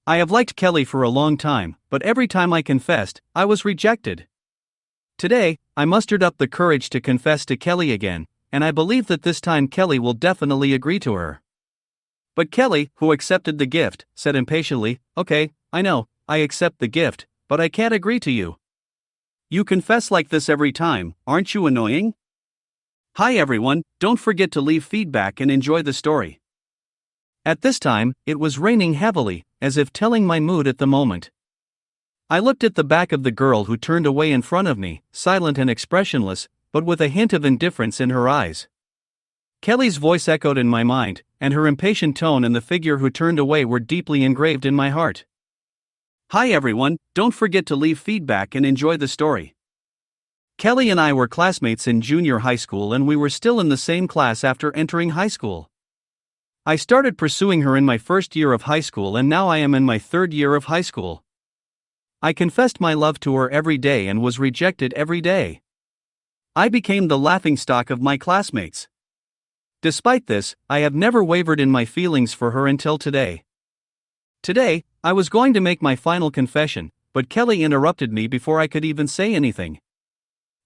I have liked Kelly for a long time, but every time I confessed, I was rejected. Today, I mustered up the courage to confess to Kelly again, and I believe that this time Kelly will definitely agree to her. But Kelly, who accepted the gift, said impatiently, "Okay, I know, I accept the gift, but I can't agree to you. You confess like this every time, aren't you annoying?" Hi everyone, don't forget to leave feedback and enjoy the story. At this time, it was raining heavily, as if telling my mood at the moment. I looked at the back of the girl who turned away in front of me, silent and expressionless, but with a hint of indifference in her eyes. Kelly's voice echoed in my mind, and her impatient tone and the figure who turned away were deeply engraved in my heart. Hi everyone, don't forget to leave feedback and enjoy the story. Kelly and I were classmates in junior high school, and we were still in the same class after entering high school. I started pursuing her in my first year of high school, and now I am in my third year of high school. I confessed my love to her every day and was rejected every day. I became the laughingstock of my classmates. Despite this, I have never wavered in my feelings for her until today. Today, I was going to make my final confession, but Kelly interrupted me before I could even say anything.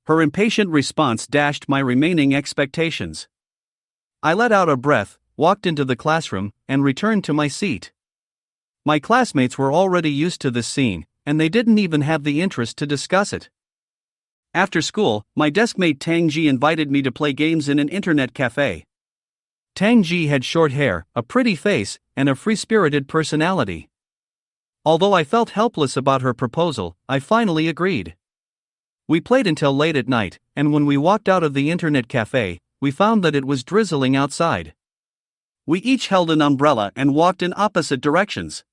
Her impatient response dashed my remaining expectations. I let out a breath, walked into the classroom, and returned to my seat. My classmates were already used to this scene, and they didn't even have the interest to discuss it. After school, my deskmate Tang Ji invited me to play games in an internet cafe. Tang Ji had short hair, a pretty face, and a free-spirited personality. Although I felt helpless about her proposal, I finally agreed. We played until late at night, and when we walked out of the internet cafe, we found that it was drizzling outside. We each held an umbrella and walked in opposite directions.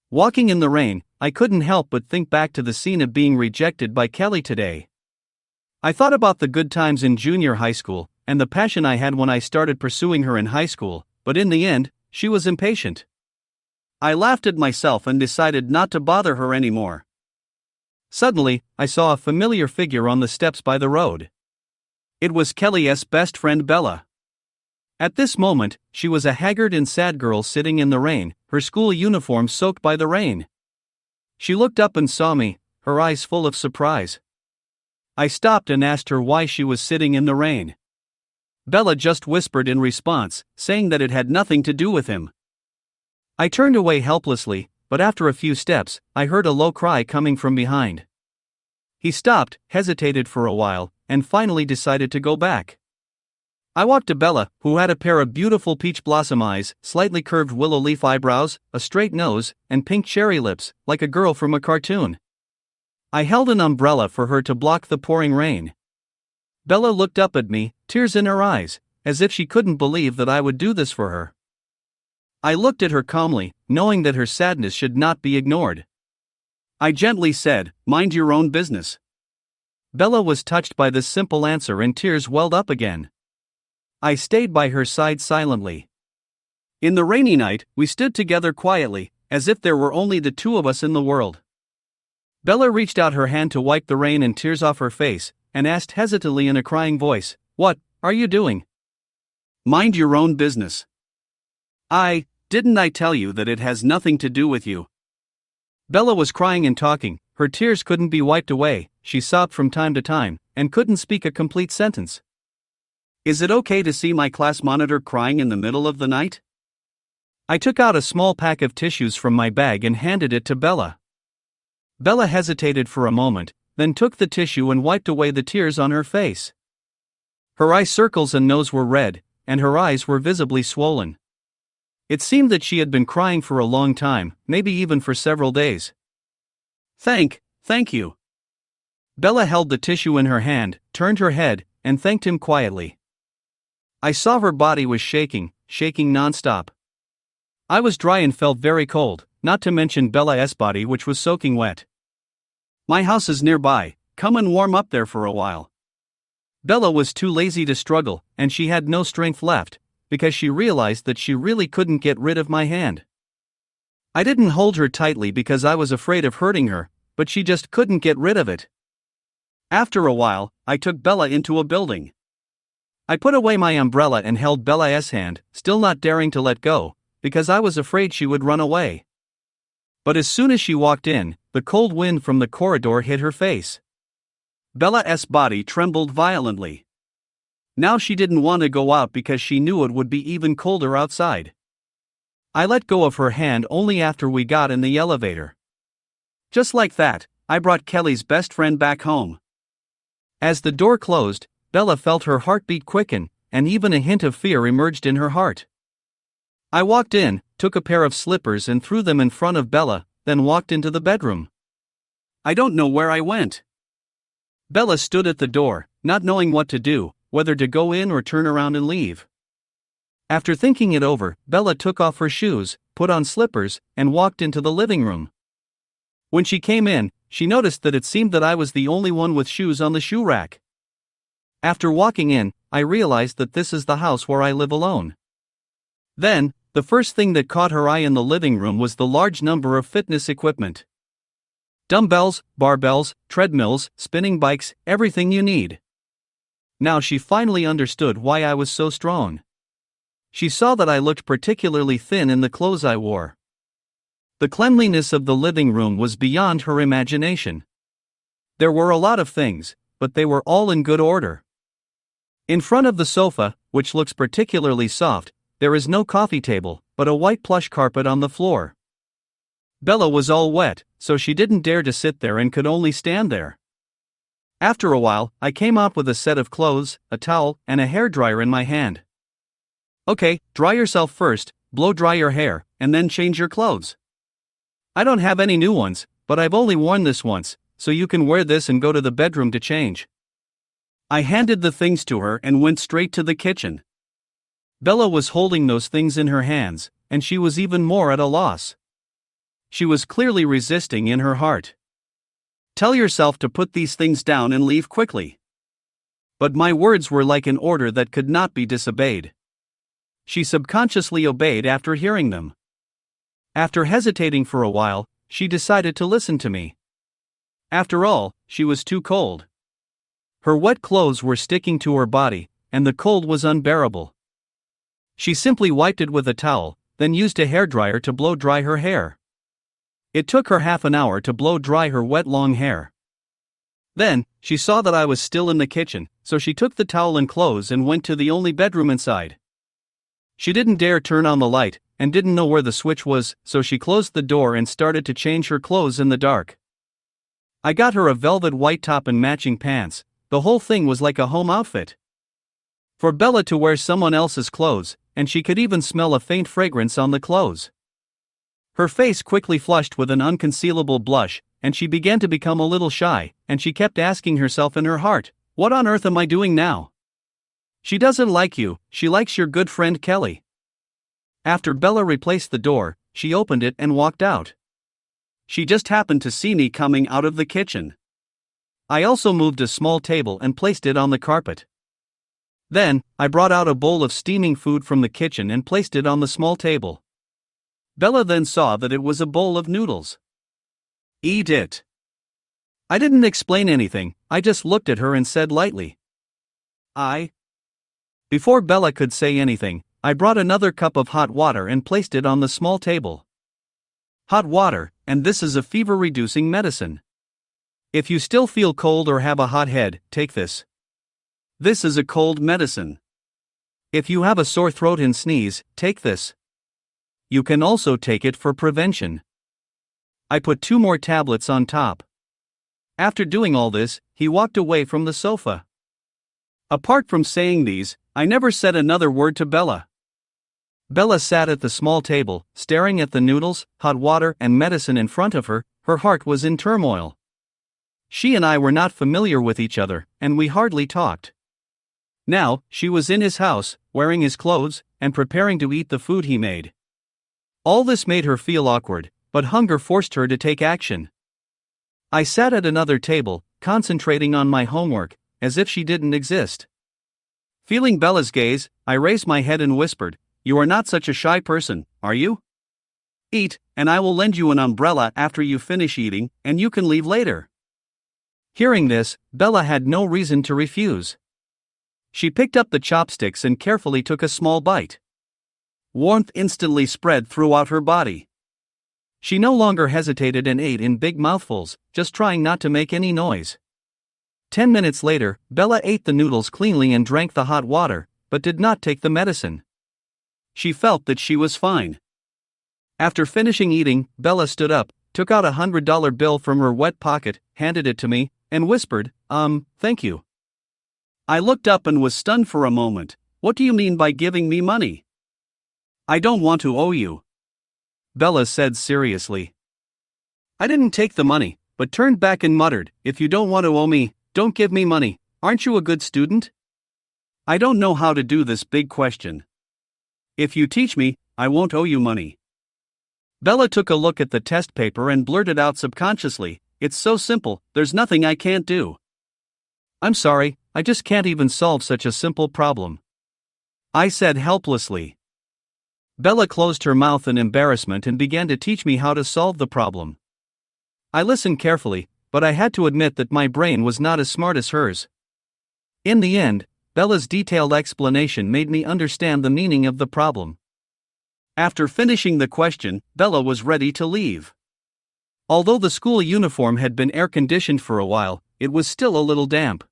Walking in the rain, I couldn't help but think back to the scene of being rejected by Kelly today. I thought about the good times in junior high school, and the passion I had when I started pursuing her in high school, but in the end, she was impatient. I laughed at myself and decided not to bother her anymore. Suddenly, I saw a familiar figure on the steps by the road. It was Kelly's best friend Bella. At this moment, she was a haggard and sad girl sitting in the rain, her school uniform soaked by the rain. She looked up and saw me, her eyes full of surprise. I stopped and asked her why she was sitting in the rain. Bella just whispered in response, saying that it had nothing to do with him. I turned away helplessly, but after a few steps, I heard a low cry coming from behind. He stopped, hesitated for a while, and finally decided to go back. I walked to Bella, who had a pair of beautiful peach blossom eyes, slightly curved willow leaf eyebrows, a straight nose, and pink cherry lips, like a girl from a cartoon. I held an umbrella for her to block the pouring rain. Bella looked up at me, tears in her eyes, as if she couldn't believe that I would do this for her. I looked at her calmly, knowing that her sadness should not be ignored. I gently said, "Mind your own business." Bella was touched by this simple answer and tears welled up again. I stayed by her side silently. In the rainy night, we stood together quietly, as if there were only the two of us in the world. Bella reached out her hand to wipe the rain and tears off her face, and asked hesitantly in a crying voice, "What are you doing?" "Mind your own business." Didn't I tell you that it has nothing to do with you?" Bella was crying and talking, her tears couldn't be wiped away, she sobbed from time to time, and couldn't speak a complete sentence. "Is it okay to see my class monitor crying in the middle of the night?" I took out a small pack of tissues from my bag and handed it to Bella. Bella hesitated for a moment, then took the tissue and wiped away the tears on her face. Her eye circles and nose were red, and her eyes were visibly swollen. It seemed that she had been crying for a long time, maybe even for several days. Thank you." Bella held the tissue in her hand, turned her head, and thanked him quietly. I saw her body was shaking non-stop. I was dry and felt very cold, not to mention Bella's body which was soaking wet. "My house is nearby, come and warm up there for a while." Bella was too lazy to struggle, and she had no strength left, because she realized that she really couldn't get rid of my hand. I didn't hold her tightly because I was afraid of hurting her, but she just couldn't get rid of it. After a while, I took Bella into a building. I put away my umbrella and held Bella's hand, still not daring to let go, because I was afraid she would run away. But as soon as she walked in, the cold wind from the corridor hit her face. Bella's body trembled violently. Now she didn't want to go out because she knew it would be even colder outside. I let go of her hand only after we got in the elevator. Just like that, I brought Kelly's best friend back home. As the door closed, Bella felt her heartbeat quicken, and even a hint of fear emerged in her heart. I walked in, took a pair of slippers and threw them in front of Bella, then walked into the bedroom. I don't know where I went. Bella stood at the door, not knowing what to do, whether to go in or turn around and leave. After thinking it over, Bella took off her shoes, put on slippers, and walked into the living room. When she came in, she noticed that it seemed that I was the only one with shoes on the shoe rack. After walking in, I realized that this is the house where I live alone. Then, the first thing that caught her eye in the living room was the large number of fitness equipment. Dumbbells, barbells, treadmills, spinning bikes, everything you need. Now she finally understood why I was so strong. She saw that I looked particularly thin in the clothes I wore. The cleanliness of the living room was beyond her imagination. There were a lot of things, but they were all in good order. In front of the sofa, which looks particularly soft, there is no coffee table, but a white plush carpet on the floor. Bella was all wet, so she didn't dare to sit there and could only stand there. After a while, I came out with a set of clothes, a towel, and a hairdryer in my hand. Okay, dry yourself first, blow dry your hair, and then change your clothes. I don't have any new ones, but I've only worn this once, so you can wear this and go to the bedroom to change. I handed the things to her and went straight to the kitchen. Bella was holding those things in her hands, and she was even more at a loss. She was clearly resisting in her heart. Tell yourself to put these things down and leave quickly. But my words were like an order that could not be disobeyed. She subconsciously obeyed after hearing them. After hesitating for a while, she decided to listen to me. After all, she was too cold. Her wet clothes were sticking to her body, and the cold was unbearable. She simply wiped it with a towel, then used a hairdryer to blow dry her hair. It took her half an hour to blow dry her wet long hair. Then, she saw that I was still in the kitchen, so she took the towel and clothes and went to the only bedroom inside. She didn't dare turn on the light, and didn't know where the switch was, so she closed the door and started to change her clothes in the dark. I got her a velvet white top and matching pants. The whole thing was like a home outfit. For Bella to wear someone else's clothes, and she could even smell a faint fragrance on the clothes. Her face quickly flushed with an unconcealable blush, and she began to become a little shy, and she kept asking herself in her heart, "What on earth am I doing now? She doesn't like you, she likes your good friend Kelly." After Bella replaced the door, she opened it and walked out. She just happened to see me coming out of the kitchen. I also moved a small table and placed it on the carpet. Then, I brought out a bowl of steaming food from the kitchen and placed it on the small table. Bella then saw that it was a bowl of noodles. "Eat it." I didn't explain anything, I just looked at her and said lightly, "I." Before Bella could say anything, I brought another cup of hot water and placed it on the small table. Hot water, and this is a fever-reducing medicine. If you still feel cold or have a hot head, take this. This is a cold medicine. If you have a sore throat and sneeze, take this. You can also take it for prevention. I put 2 more tablets on top. After doing all this, he walked away from the sofa. Apart from saying these, I never said another word to Bella. Bella sat at the small table, staring at the noodles, hot water, and medicine in front of her. Her heart was in turmoil. She and I were not familiar with each other, and we hardly talked. Now, she was in his house, wearing his clothes, and preparing to eat the food he made. All this made her feel awkward, but hunger forced her to take action. I sat at another table, concentrating on my homework, as if she didn't exist. Feeling Bella's gaze, I raised my head and whispered, "You are not such a shy person, are you? Eat, and I will lend you an umbrella after you finish eating, and you can leave later." Hearing this, Bella had no reason to refuse. She picked up the chopsticks and carefully took a small bite. Warmth instantly spread throughout her body. She no longer hesitated and ate in big mouthfuls, just trying not to make any noise. 10 minutes later, Bella ate the noodles cleanly and drank the hot water, but did not take the medicine. She felt that she was fine. After finishing eating, Bella stood up, took out $100 bill from her wet pocket, handed it to me, and whispered, thank you. I looked up and was stunned for a moment. What do you mean by giving me money? I don't want to owe you, Bella said seriously. I didn't take the money, but turned back and muttered, if you don't want to owe me, don't give me money. Aren't you a good student? I don't know how to do this big question. If you teach me, I won't owe you money. Bella took a look at the test paper and blurted out subconsciously, it's so simple, there's nothing I can't do. I'm sorry, I just can't even solve such a simple problem, I said helplessly. Bella closed her mouth in embarrassment and began to teach me how to solve the problem. I listened carefully, but I had to admit that my brain was not as smart as hers. In the end, Bella's detailed explanation made me understand the meaning of the problem. After finishing the question, Bella was ready to leave. Although the school uniform had been air-conditioned for a while, it was still a little damp.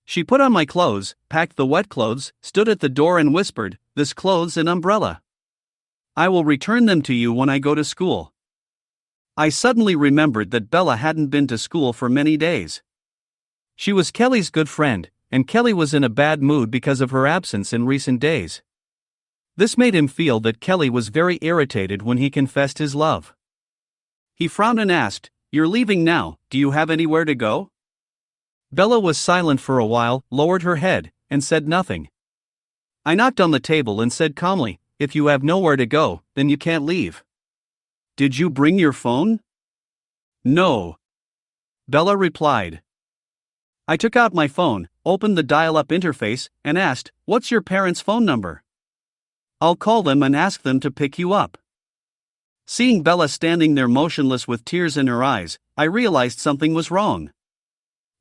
She put on my clothes, packed the wet clothes, stood at the door and whispered, this clothes and umbrella. I will return them to you when I go to school. I suddenly remembered that Bella hadn't been to school for many days. She was Kelly's good friend, and Kelly was in a bad mood because of her absence in recent days. This made him feel that Kelly was very irritated when he confessed his love. He frowned and asked, you're leaving now, do you have anywhere to go? Bella was silent for a while, lowered her head, and said nothing. I knocked on the table and said calmly, if you have nowhere to go, then you can't leave. Did you bring your phone? No, Bella replied. I took out my phone, opened the dial-up interface, and asked, what's your parents' phone number? I'll call them and ask them to pick you up. Seeing Bella standing there motionless with tears in her eyes, I realized something was wrong.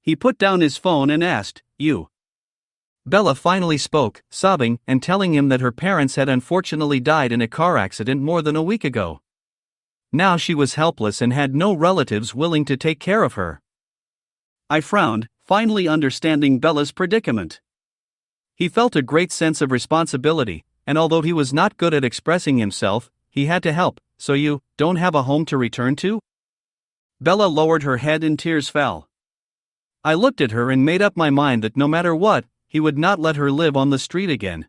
He put down his phone and asked, you? Bella finally spoke, sobbing, and telling him that her parents had unfortunately died in a car accident more than a week ago. Now she was helpless and had no relatives willing to take care of her. I frowned, finally understanding Bella's predicament. He felt a great sense of responsibility, and although he was not good at expressing himself, he had to help. So you don't have a home to return to? Bella lowered her head and tears fell. I looked at her and made up my mind that no matter what, he would not let her live on the street again.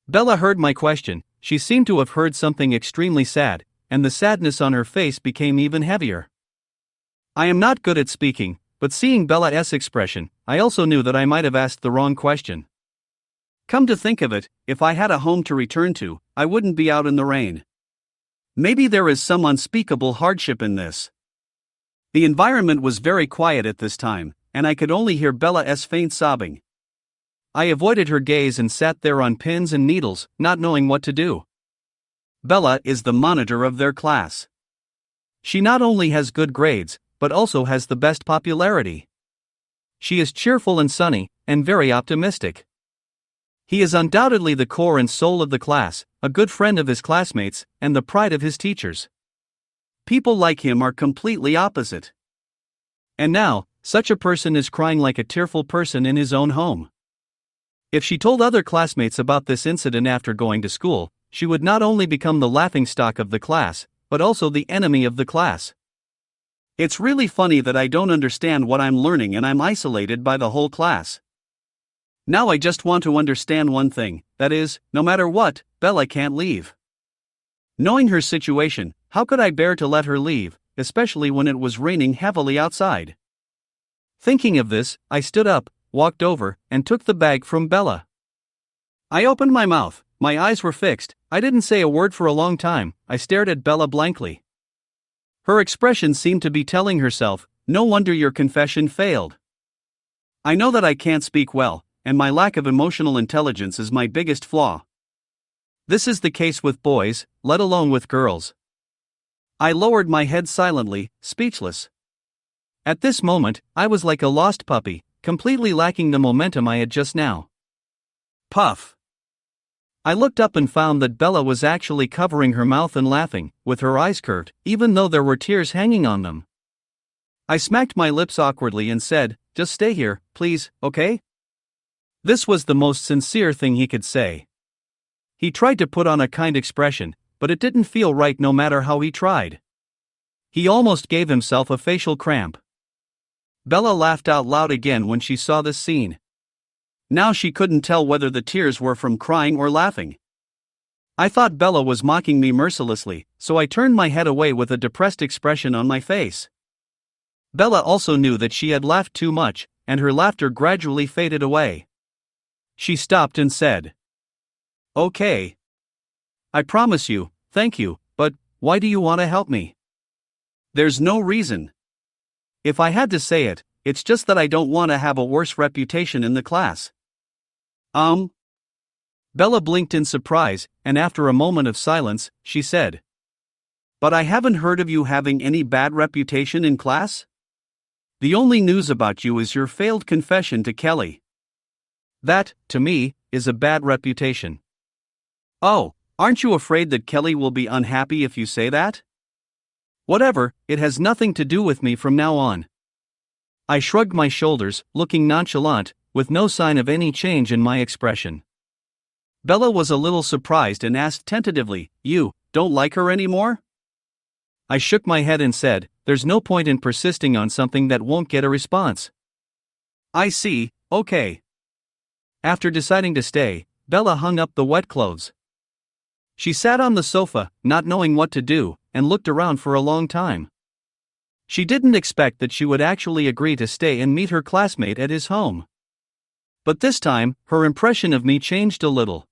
Bella heard my question. She seemed to have heard something extremely sad, and the sadness on her face became even heavier. I am not good at speaking, but seeing Bella's expression, I also knew that I might have asked the wrong question. Come to think of it, if I had a home to return to, I wouldn't be out in the rain. Maybe there is some unspeakable hardship in this. The environment was very quiet at this time, and I could only hear Bella's faint sobbing. I avoided her gaze and sat there on pins and needles, not knowing what to do. Bella is the monitor of their class. She not only has good grades, but also has the best popularity. She is cheerful and sunny, and very optimistic. He is undoubtedly the core and soul of the class, a good friend of his classmates, and the pride of his teachers. People like him are completely opposite. And now, such a person is crying like a tearful person in his own home. If she told other classmates about this incident after going to school, she would not only become the laughingstock of the class, but also the enemy of the class. It's really funny that I don't understand what I'm learning and I'm isolated by the whole class. Now I just want to understand one thing, that is, no matter what, Bella can't leave. Knowing her situation, how could I bear to let her leave, especially when it was raining heavily outside? Thinking of this, I stood up, walked over, and took the bag from Bella. I opened my mouth, my eyes were fixed, I didn't say a word for a long time, I stared at Bella blankly. Her expression seemed to be telling herself, no wonder your confession failed. I know that I can't speak well, and my lack of emotional intelligence is my biggest flaw. This is the case with boys, let alone with girls. I lowered my head silently, speechless. At this moment, I was like a lost puppy, completely lacking the momentum I had just now. Puff! I looked up and found that Bella was actually covering her mouth and laughing, with her eyes curved, even though there were tears hanging on them. I smacked my lips awkwardly and said, "Just stay here, please, okay?" This was the most sincere thing he could say. He tried to put on a kind expression, but it didn't feel right no matter how he tried. He almost gave himself a facial cramp. Bella laughed out loud again when she saw this scene. Now she couldn't tell whether the tears were from crying or laughing. I thought Bella was mocking me mercilessly, so I turned my head away with a depressed expression on my face. Bella also knew that she had laughed too much, and her laughter gradually faded away. She stopped and said, "Okay. I promise you, thank you, but why do you want to help me?" "There's no reason. If I had to say it, it's just that I don't want to have a worse reputation in the class." Bella blinked in surprise, and after a moment of silence, she said, "But I haven't heard of you having any bad reputation in class? The only news about you is your failed confession to Kelly. That, to me, is a bad reputation." "Oh, aren't you afraid that Kelly will be unhappy if you say that?" "Whatever, it has nothing to do with me from now on." I shrugged my shoulders, looking nonchalant, with no sign of any change in my expression. Bella was a little surprised and asked tentatively, "You don't like her anymore?" I shook my head and said, "There's no point in persisting on something that won't get a response." "I see, okay." After deciding to stay, Bella hung up the wet clothes. She sat on the sofa, not knowing what to do, and looked around for a long time. She didn't expect that she would actually agree to stay and meet her classmate at his home. But this time, her impression of me changed a little.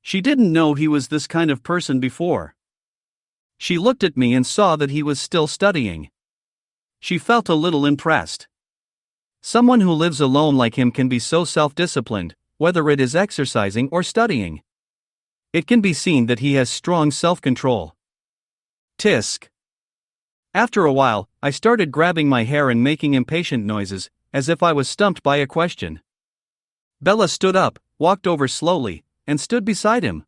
She didn't know he was this kind of person before. She looked at me and saw that he was still studying. She felt a little impressed. Someone who lives alone like him can be so self-disciplined, whether it is exercising or studying. It can be seen that he has strong self-control. Tisk. After a while, I started grabbing my hair and making impatient noises, as if I was stumped by a question. Bella stood up, walked over slowly, and stood beside him.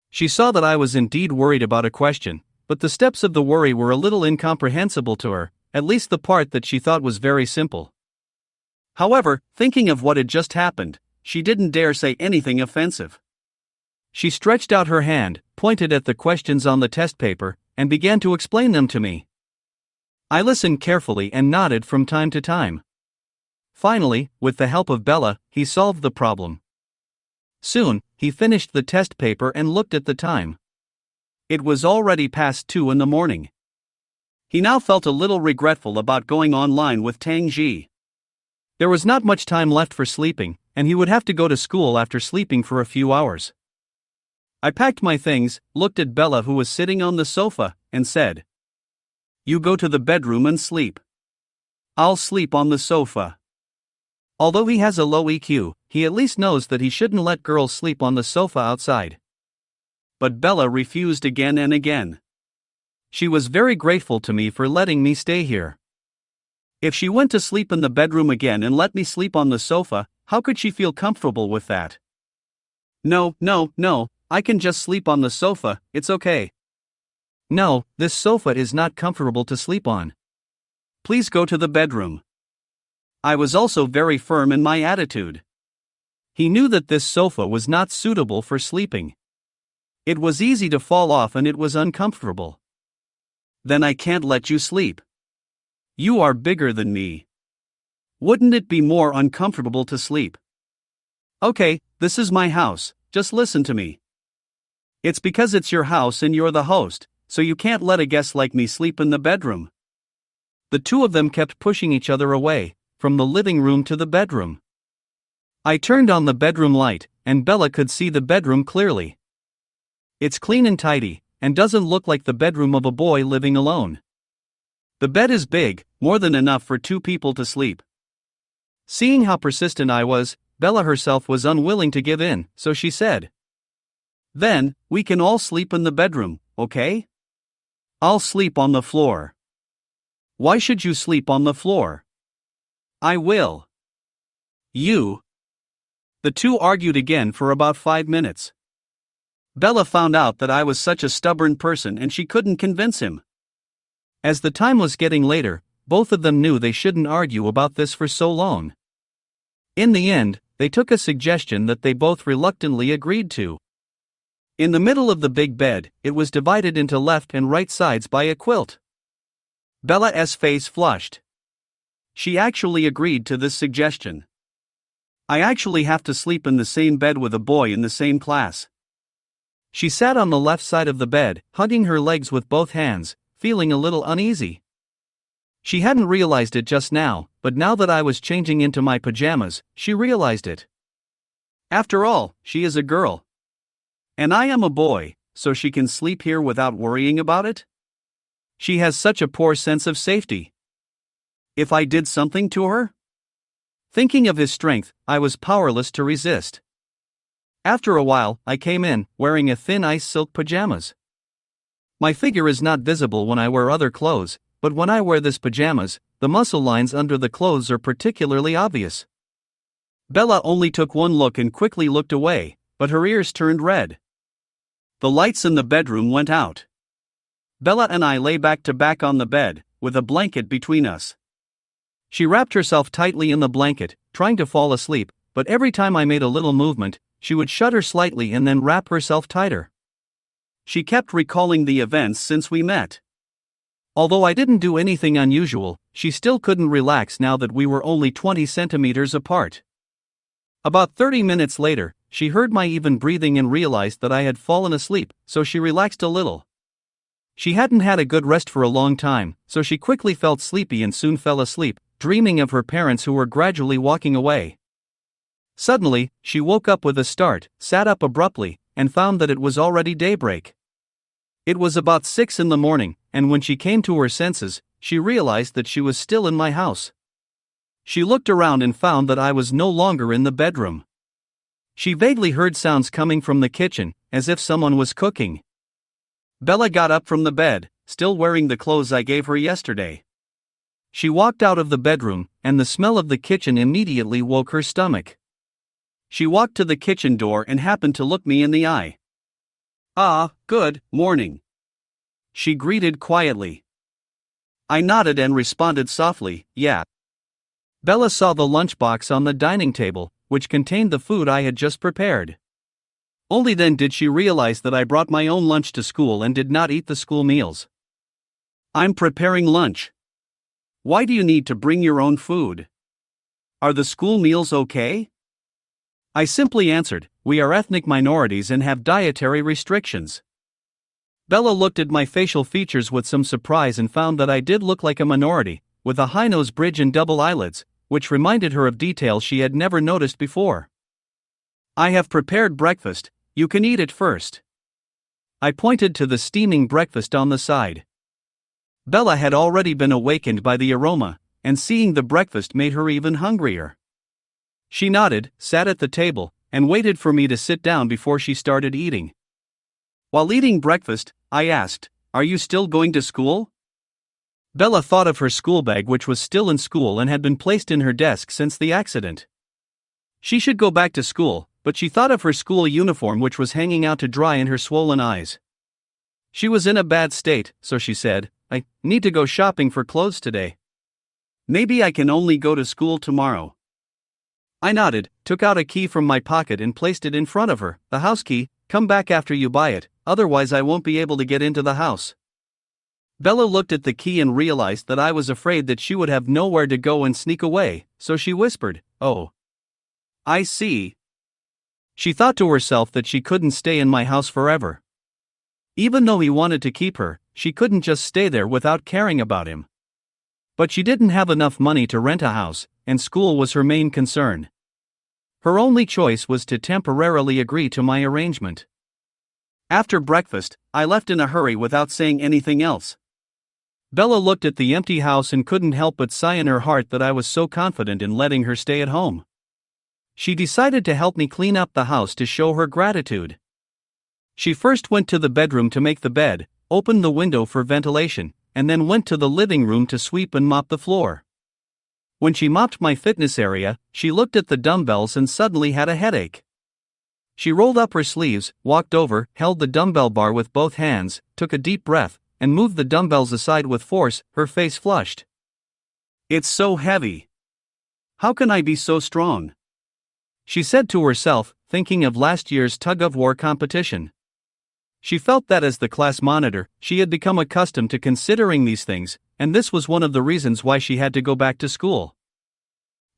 She saw that I was indeed worried about a question, but the steps of the worry were a little incomprehensible to her, at least the part that she thought was very simple. However, thinking of what had just happened, she didn't dare say anything offensive. She stretched out her hand, pointed at the questions on the test paper, and began to explain them to me. I listened carefully and nodded from time to time. Finally, with the help of Bella, he solved the problem. Soon, he finished the test paper and looked at the time. It was already past 2 in the morning. He now felt a little regretful about going online with Tang Ji. There was not much time left for sleeping, and he would have to go to school after sleeping for a few hours. I packed my things, looked at Bella who was sitting on the sofa, and said, "You go to the bedroom and sleep. I'll sleep on the sofa." Although he has a low EQ, he at least knows that he shouldn't let girls sleep on the sofa outside. But Bella refused again and again. She was very grateful to me for letting me stay here. If she went to sleep in the bedroom again and let me sleep on the sofa, how could she feel comfortable with that? "No, I can just sleep on the sofa, it's okay." "No, this sofa is not comfortable to sleep on. Please go to the bedroom." I was also very firm in my attitude. He knew that this sofa was not suitable for sleeping. It was easy to fall off and it was uncomfortable. "Then I can't let you sleep. You are bigger than me. Wouldn't it be more uncomfortable to sleep?" "Okay, this is my house, just listen to me. It's because it's your house and you're the host, so you can't let a guest like me sleep in the bedroom." The two of them kept pushing each other away, from the living room to the bedroom. I turned on the bedroom light, and Bella could see the bedroom clearly. It's clean and tidy, and doesn't look like the bedroom of a boy living alone. The bed is big, more than enough for 2 people to sleep. Seeing how persistent I was, Bella herself was unwilling to give in, so she said, "Then, we can all sleep in the bedroom, okay? I'll sleep on the floor." "Why should you sleep on the floor?" "I will." "You?" The two argued again for about 5 minutes. Bella found out that I was such a stubborn person and she couldn't convince him. As the time was getting later, both of them knew they shouldn't argue about this for so long. In the end, they took a suggestion that they both reluctantly agreed to. In the middle of the big bed, it was divided into left and right sides by a quilt. Bella's face flushed. She actually agreed to this suggestion. I actually have to sleep in the same bed with a boy in the same class. She sat on the left side of the bed, hugging her legs with both hands, feeling a little uneasy. She hadn't realized it just now, but now that I was changing into my pajamas, she realized it. After all, she is a girl. And I am a boy, so she can sleep here without worrying about it? She has such a poor sense of safety. If I did something to her? Thinking of his strength, I was powerless to resist. After a while, I came in, wearing a thin ice silk pajamas. My figure is not visible when I wear other clothes, but when I wear this pajamas, the muscle lines under the clothes are particularly obvious. Bella only took one look and quickly looked away, but her ears turned red. The lights in the bedroom went out. Bella and I lay back to back on the bed, with a blanket between us. She wrapped herself tightly in the blanket, trying to fall asleep, but every time I made a little movement, she would shudder slightly and then wrap herself tighter. She kept recalling the events since we met. Although I didn't do anything unusual, she still couldn't relax now that we were only 20 centimeters apart. About 30 minutes later, she heard my even breathing and realized that I had fallen asleep, so she relaxed a little. She hadn't had a good rest for a long time, so she quickly felt sleepy and soon fell asleep, dreaming of her parents who were gradually walking away. Suddenly, she woke up with a start, sat up abruptly, and found that it was already daybreak. It was about 6 in the morning, and when she came to her senses, she realized that she was still in my house. She looked around and found that I was no longer in the bedroom. She vaguely heard sounds coming from the kitchen, as if someone was cooking. Bella got up from the bed, still wearing the clothes I gave her yesterday. She walked out of the bedroom, and the smell of the kitchen immediately woke her stomach. She walked to the kitchen door and happened to look me in the eye. "Ah, good morning," she greeted quietly. I nodded and responded softly, "Yeah." Bella saw the lunchbox on the dining table, which contained the food I had just prepared. Only then did she realize that I brought my own lunch to school and did not eat the school meals. "I'm preparing lunch. Why do you need to bring your own food? Are the school meals okay?" I simply answered, "We are ethnic minorities and have dietary restrictions." Bella looked at my facial features with some surprise and found that I did look like a minority, with a high nose bridge and double eyelids, which reminded her of details she had never noticed before. "I have prepared breakfast, you can eat it first." I pointed to the steaming breakfast on the side. Bella had already been awakened by the aroma, and seeing the breakfast made her even hungrier. She nodded, sat at the table, and waited for me to sit down before she started eating. While eating breakfast, I asked, "Are you still going to school?" Bella thought of her school bag, which was still in school and had been placed in her desk since the accident. She should go back to school, but she thought of her school uniform, which was hanging out to dry in her swollen eyes. She was in a bad state, so she said, "I need to go shopping for clothes today. Maybe I can only go to school tomorrow." I nodded, took out a key from my pocket and placed it in front of her. "The house key, come back after you buy it, otherwise I won't be able to get into the house." Bella looked at the key and realized that I was afraid that she would have nowhere to go and sneak away, so she whispered, "Oh, I see." She thought to herself that she couldn't stay in my house forever. Even though he wanted to keep her, she couldn't just stay there without caring about him. But she didn't have enough money to rent a house, and school was her main concern. Her only choice was to temporarily agree to my arrangement. After breakfast, I left in a hurry without saying anything else. Bella looked at the empty house and couldn't help but sigh in her heart that I was so confident in letting her stay at home. She decided to help me clean up the house to show her gratitude. She first went to the bedroom to make the bed, opened the window for ventilation, and then went to the living room to sweep and mop the floor. When she mopped my fitness area, she looked at the dumbbells and suddenly had a headache. She rolled up her sleeves, walked over, held the dumbbell bar with both hands, took a deep breath, and moved the dumbbells aside with force, her face flushed. "It's so heavy. How can I be so strong?" she said to herself, thinking of last year's tug-of-war competition. She felt that as the class monitor, she had become accustomed to considering these things, and this was one of the reasons why she had to go back to school.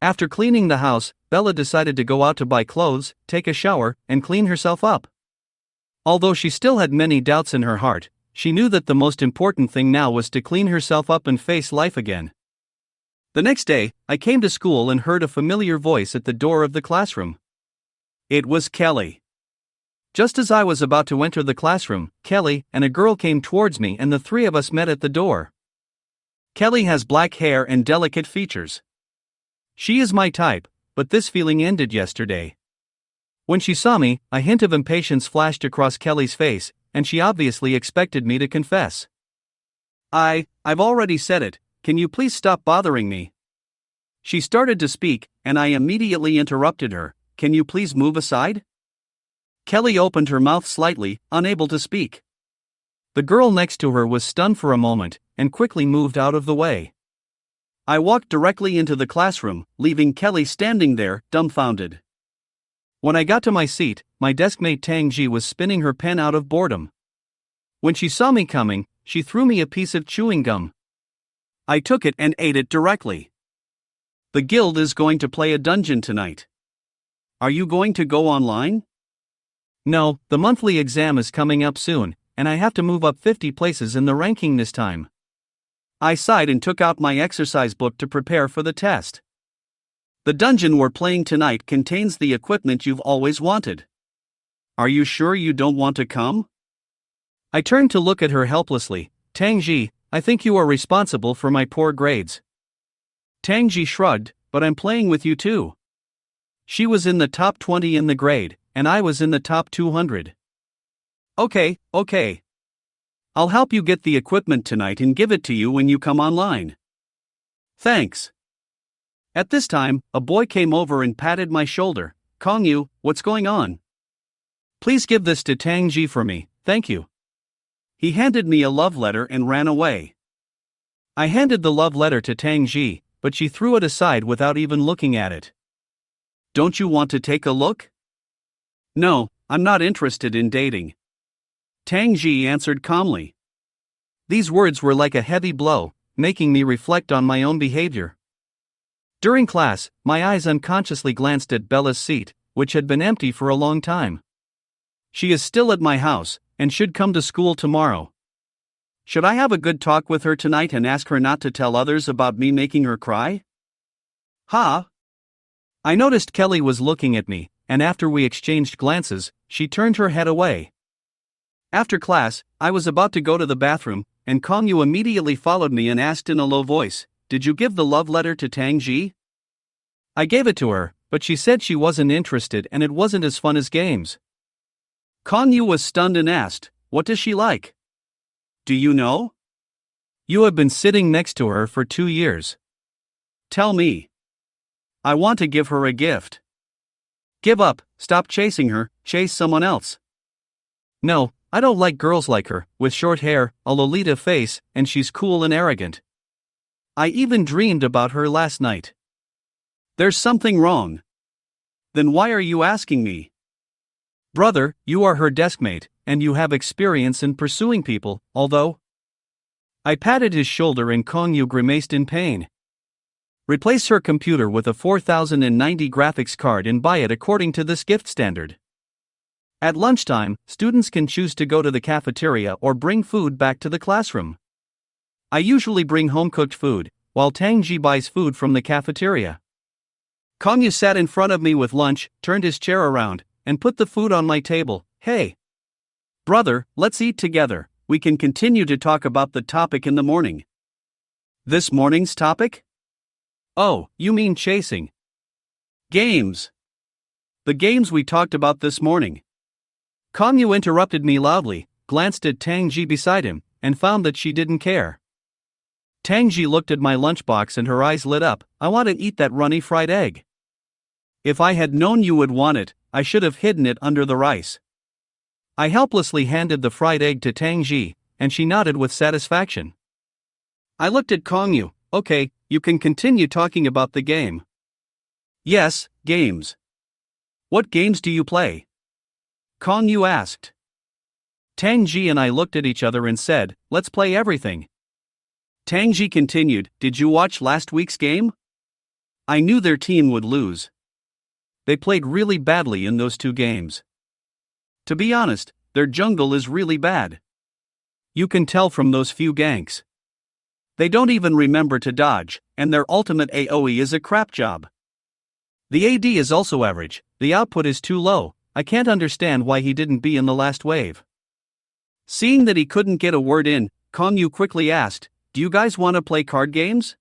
After cleaning the house, Bella decided to go out to buy clothes, take a shower, and clean herself up. Although she still had many doubts in her heart, she knew that the most important thing now was to clean herself up and face life again. The next day, I came to school and heard a familiar voice at the door of the classroom. It was Kelly. Just as I was about to enter the classroom, Kelly and a girl came towards me and the three of us met at the door. Kelly has black hair and delicate features. She is my type, but this feeling ended yesterday. When she saw me, a hint of impatience flashed across Kelly's face, and she obviously expected me to confess. I've already said it, can you please stop bothering me?" She started to speak, and I immediately interrupted her. "Can you please move aside?" Kelly opened her mouth slightly, unable to speak. The girl next to her was stunned for a moment, and quickly moved out of the way. I walked directly into the classroom, leaving Kelly standing there, dumbfounded. When I got to my seat, my deskmate Tang Ji was spinning her pen out of boredom. When she saw me coming, she threw me a piece of chewing gum. I took it and ate it directly. "The guild is going to play a dungeon tonight. Are you going to go online?" "No, the monthly exam is coming up soon, and I have to move up 50 places in the ranking this time." I sighed and took out my exercise book to prepare for the test. "The dungeon we're playing tonight contains the equipment you've always wanted. Are you sure you don't want to come?" I turned to look at her helplessly. "Tang Ji, I think you are responsible for my poor grades." Tang Ji shrugged, "But I'm playing with you too." She was in the top 20 in the grade, and I was in the top 200. Okay. I'll help you get the equipment tonight and give it to you when you come online." "Thanks." At this time, a boy came over and patted my shoulder. "Kongyu, what's going on?" "Please give this to Tang Ji for me, thank you." He handed me a love letter and ran away. I handed the love letter to Tang Ji, but she threw it aside without even looking at it. "Don't you want to take a look?" "No, I'm not interested in dating," Tang Ji answered calmly. These words were like a heavy blow, making me reflect on my own behavior. During class, my eyes unconsciously glanced at Bella's seat, which had been empty for a long time. She is still at my house, and should come to school tomorrow. Should I have a good talk with her tonight and ask her not to tell others about me making her cry? Ha! I noticed Kelly was looking at me, and after we exchanged glances, she turned her head away. After class, I was about to go to the bathroom, and Kongyu immediately followed me and asked in a low voice, "Did you give the love letter to Tang Ji?" I gave it to her, but she said she wasn't interested and it wasn't as fun as games. Kongyu was stunned and asked, "What does she like?" "Do you know?" "You have been sitting next to her for 2 years. Tell me." "I want to give her a gift." "Give up, stop chasing her, chase someone else." "No, I don't like girls like her, with short hair, a Lolita face, and she's cool and arrogant. I even dreamed about her last night." "There's something wrong." "Then why are you asking me?" "Brother, you are her deskmate, and you have experience in pursuing people, although..." I patted his shoulder and Kongyu grimaced in pain. "Replace her computer with a 4090 graphics card and buy it according to this gift standard. At lunchtime, students can choose to go to the cafeteria or bring food back to the classroom. I usually bring home-cooked food, while Tang Ji buys food from the cafeteria." Kongyu sat in front of me with lunch, turned his chair around, and put the food on my table. "Hey, brother, let's eat together. We can continue to talk about the topic in the morning." "This morning's topic?" "Oh, you mean chasing. Games. The games we talked about this morning." Kongyu interrupted me loudly, glanced at Tang Ji beside him, and found that she didn't care. Tang Ji looked at my lunchbox and her eyes lit up. "I want to eat that runny fried egg." If I had known you would want it, I should have hidden it under the rice. I helplessly handed the fried egg to Tangji, and she nodded with satisfaction. I looked at Kongyu. Okay, you can continue talking about the game. Yes, games. What games do you play? Kongyu asked. Tangji and I looked at each other and said, let's play everything. Tangji continued, did you watch last week's game? I knew their team would lose. They played really badly in those 2 games. To be honest, their jungle is really bad. You can tell from those few ganks. They don't even remember to dodge, and their ultimate AoE is a crap job. The AD is also average, the output is too low. I can't understand why he didn't be in the last wave. Seeing that he couldn't get a word in, Kongyu quickly asked, do you guys want to play card games?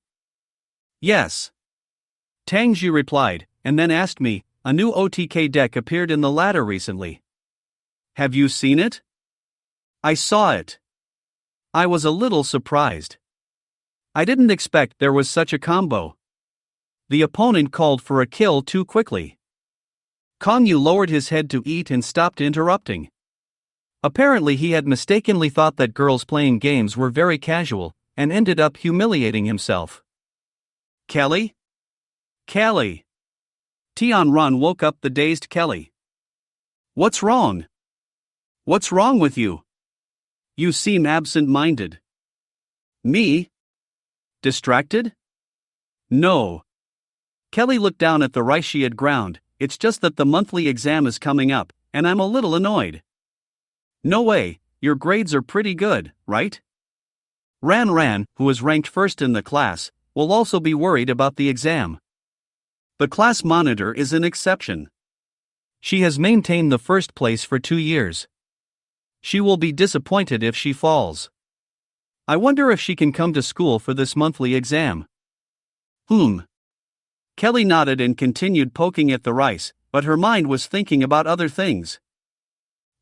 Yes. Tangji replied, and then asked me, a new OTK deck appeared in the ladder recently. Have you seen it? I saw it. I was a little surprised. I didn't expect there was such a combo. The opponent called for a kill too quickly. Kongyu lowered his head to eat and stopped interrupting. Apparently he had mistakenly thought that girls playing games were very casual, and ended up humiliating himself. Kelly? Kelly! Tianran woke up the dazed Kelly. What's wrong? What's wrong with you? You seem absent-minded. Me? Distracted? No. Kelly looked down at the rice she had ground. It's just that the monthly exam is coming up, and I'm a little annoyed. No way, your grades are pretty good, right? Ran, who is ranked first in the class, will also be worried about the exam. The class monitor is an exception. She has maintained the first place for 2 years. She will be disappointed if she falls. I wonder if she can come to school for this monthly exam. Kelly nodded and continued poking at the rice, but her mind was thinking about other things.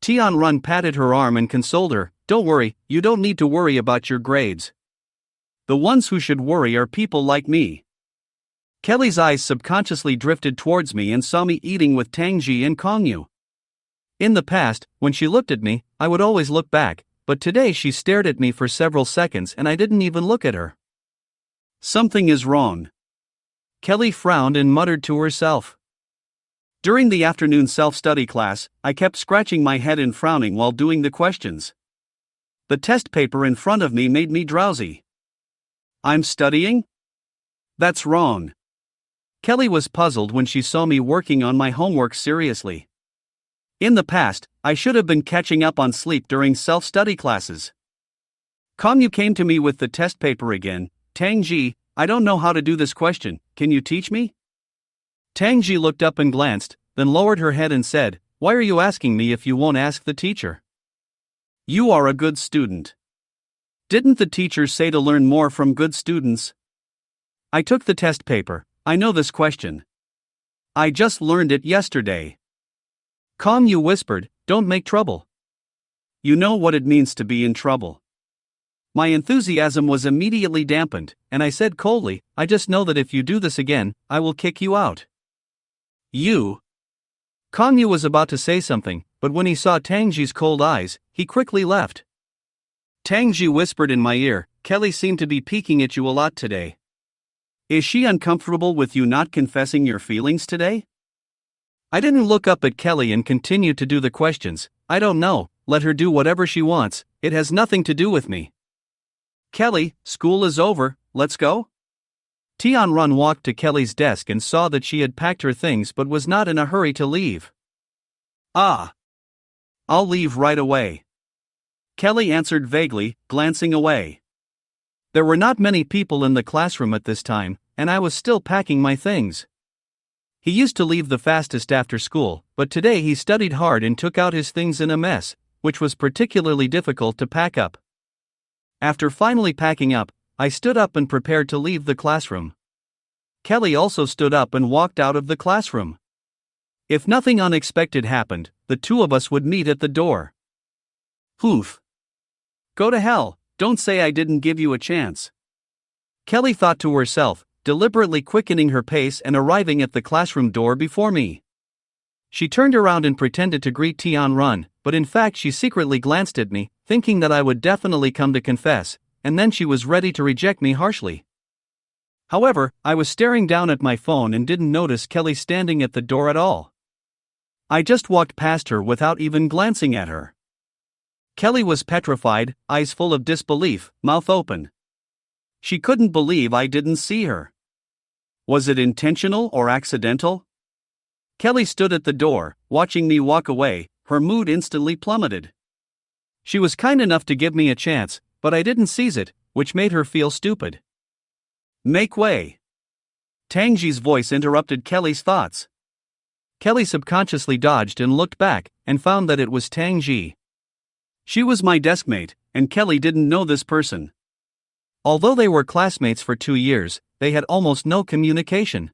Tianran patted her arm and consoled her, don't worry, you don't need to worry about your grades. The ones who should worry are people like me. Kelly's eyes subconsciously drifted towards me and saw me eating with Tangji and Kongyu. In the past, when she looked at me, I would always look back, but today she stared at me for several seconds and I didn't even look at her. Something is wrong. Kelly frowned and muttered to herself. During the afternoon self-study class, I kept scratching my head and frowning while doing the questions. The test paper in front of me made me drowsy. I'm studying? That's wrong. Kelly was puzzled when she saw me working on my homework seriously. In the past, I should have been catching up on sleep during self-study classes. Kongyu came to me with the test paper again. Tangji, I don't know how to do this question, can you teach me? Tangji looked up and glanced, then lowered her head and said, why are you asking me if you won't ask the teacher? You are a good student. Didn't the teacher say to learn more from good students? I took the test paper. I know this question. I just learned it yesterday. Kongyu whispered, don't make trouble. You know what it means to be in trouble. My enthusiasm was immediately dampened, and I said coldly, I just know that if you do this again, I will kick you out. You? Kongyu was about to say something, but when he saw Tangji's cold eyes, he quickly left. Tangji whispered in my ear, Kelly seemed to be peeking at you a lot today. Is she uncomfortable with you not confessing your feelings today? I didn't look up at Kelly and continued to do the questions. I don't know, let her do whatever she wants, it has nothing to do with me. Kelly, school is over, let's go? Tianran walked to Kelly's desk and saw that she had packed her things but was not in a hurry to leave. Ah. I'll leave right away. Kelly answered vaguely, glancing away. There were not many people in the classroom at this time, and I was still packing my things. He used to leave the fastest after school, but today he studied hard and took out his things in a mess, which was particularly difficult to pack up. After finally packing up, I stood up and prepared to leave the classroom. Kelly also stood up and walked out of the classroom. If nothing unexpected happened, the two of us would meet at the door. Go to hell, don't say I didn't give you a chance. Kelly thought to herself, deliberately quickening her pace and arriving at the classroom door before me. She turned around and pretended to greet Tian-run, but in fact she secretly glanced at me, thinking that I would definitely come to confess, and then she was ready to reject me harshly. However, I was staring down at my phone and didn't notice Kelly standing at the door at all. I just walked past her without even glancing at her. Kelly was petrified, eyes full of disbelief, mouth open. She couldn't believe I didn't see her. Was it intentional or accidental? Kelly stood at the door, watching me walk away, her mood instantly plummeted. She was kind enough to give me a chance, but I didn't seize it, which made her feel stupid. Make way! Tangji's voice interrupted Kelly's thoughts. Kelly subconsciously dodged and looked back, and found that it was Tangji. She was my deskmate, and Kelly didn't know this person. Although they were classmates for 2 years, they had almost no communication.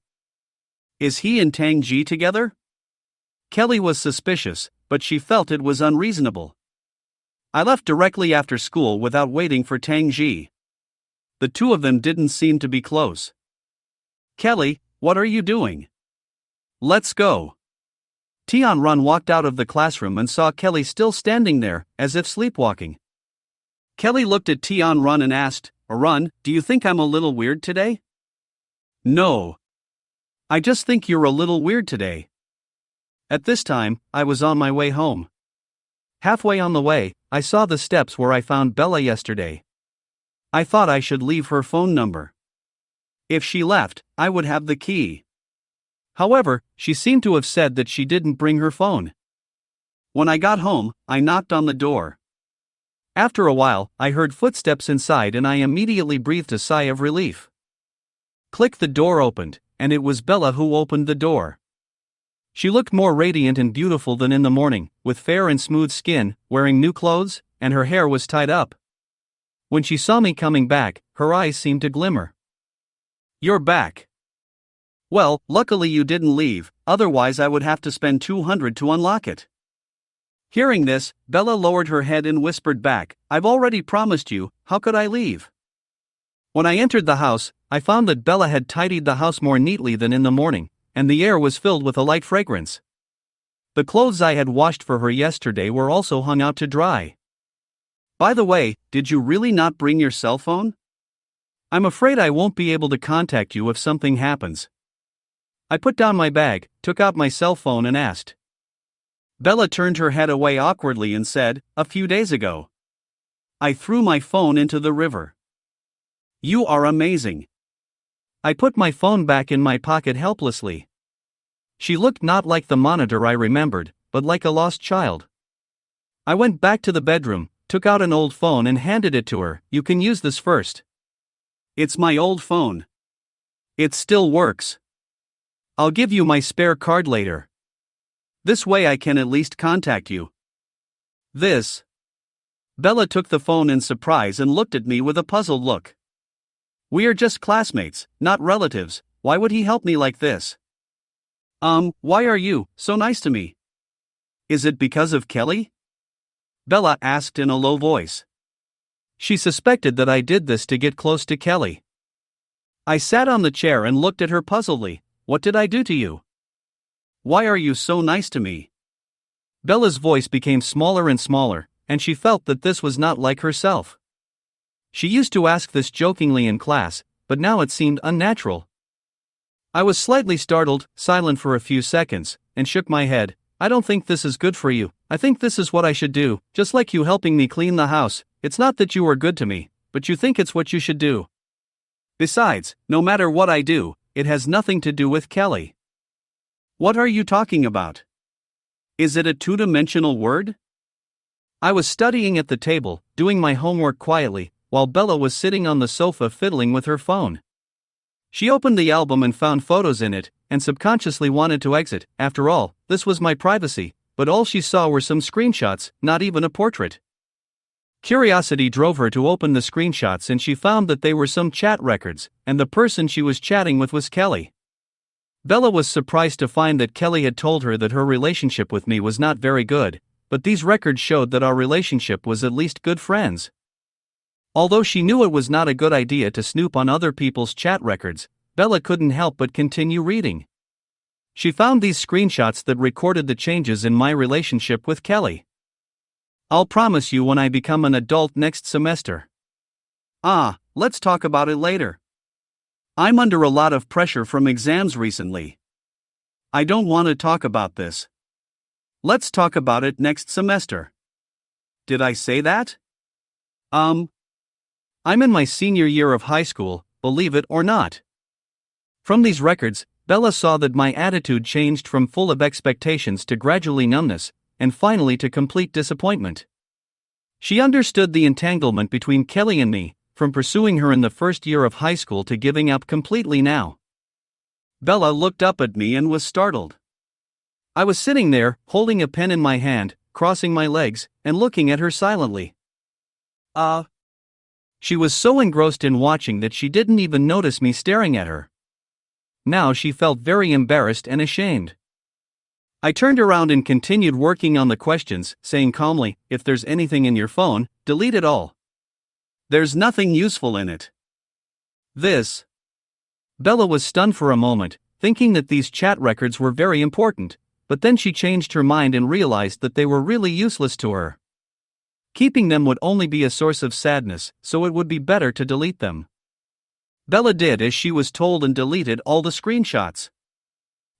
Is he and Tangji together? Kelly was suspicious, but she felt it was unreasonable. I left directly after school without waiting for Tangji. The two of them didn't seem to be close. Kelly, what are you doing? Let's go. Tian-run walked out of the classroom and saw Kelly still standing there, as if sleepwalking. Kelly looked at Tian-run and asked, "Run, do you think I'm a little weird today?" No. I just think you're a little weird today. At this time, I was on my way home. Halfway on the way, I saw the steps where I found Bella yesterday. I thought I should leave her phone number. If she left, I would have the key. However, she seemed to have said that she didn't bring her phone. When I got home, I knocked on the door. After a while, I heard footsteps inside and I immediately breathed a sigh of relief. Click, the door opened, and it was Bella who opened the door. She looked more radiant and beautiful than in the morning, with fair and smooth skin, wearing new clothes, and her hair was tied up. When she saw me coming back, her eyes seemed to glimmer. You're back. Well, luckily you didn't leave, otherwise I would have to spend 200 to unlock it. Hearing this, Bella lowered her head and whispered back, I've already promised you, how could I leave? When I entered the house, I found that Bella had tidied the house more neatly than in the morning, and the air was filled with a light fragrance. The clothes I had washed for her yesterday were also hung out to dry. By the way, did you really not bring your cell phone? I'm afraid I won't be able to contact you if something happens. I put down my bag, took out my cell phone and asked. Bella turned her head away awkwardly and said, a few days ago. I threw my phone into the river. You are amazing. I put my phone back in my pocket helplessly. She looked not like the monitor I remembered, but like a lost child. I went back to the bedroom, took out an old phone and handed it to her. You can use this first. It's my old phone. It still works. I'll give you my spare card later. This way I can at least contact you. This. Bella took the phone in surprise and looked at me with a puzzled look. We are just classmates, not relatives. Why would he help me like this? Why are you so nice to me? Is it because of Kelly? Bella asked in a low voice. She suspected that I did this to get close to Kelly. I sat on the chair and looked at her puzzledly. What did I do to you? Why are you so nice to me? Bella's voice became smaller and smaller, and she felt that this was not like herself. She used to ask this jokingly in class, but now it seemed unnatural. I was slightly startled, silent for a few seconds, and shook my head. I don't think this is good for you. I think this is what I should do, just like you helping me clean the house. It's not that you are good to me, but you think it's what you should do. Besides, no matter what I do, it has nothing to do with Kelly. What are you talking about? Is it a two-dimensional word? I was studying at the table, doing my homework quietly, while Bella was sitting on the sofa fiddling with her phone. She opened the album and found photos in it, and subconsciously wanted to exit. After all, this was my privacy, but all she saw were some screenshots, not even a portrait. Curiosity drove her to open the screenshots and she found that they were some chat records, and the person she was chatting with was Kelly. Bella was surprised to find that Kelly had told her that her relationship with me was not very good, but these records showed that our relationship was at least good friends. Although she knew it was not a good idea to snoop on other people's chat records, Bella couldn't help but continue reading. She found these screenshots that recorded the changes in my relationship with Kelly. I'll promise you when I become an adult next semester. Let's talk about it later. I'm under a lot of pressure from exams recently. I don't want to talk about this. Let's talk about it next semester. Did I say that? I'm in my senior year of high school, believe it or not. From these records, Bella saw that my attitude changed from full of expectations to gradually numbness, and finally to complete disappointment. She understood the entanglement between Kelly and me, from pursuing her in the first year of high school to giving up completely now. Bella looked up at me and was startled. I was sitting there, holding a pen in my hand, crossing my legs, and looking at her silently. She was so engrossed in watching that she didn't even notice me staring at her. Now she felt very embarrassed and ashamed. I turned around and continued working on the questions, saying calmly, "If there's anything in your phone, delete it all. There's nothing useful in it." Bella was stunned for a moment, thinking that these chat records were very important, but then she changed her mind and realized that they were really useless to her. Keeping them would only be a source of sadness, so it would be better to delete them. Bella did as she was told and deleted all the screenshots.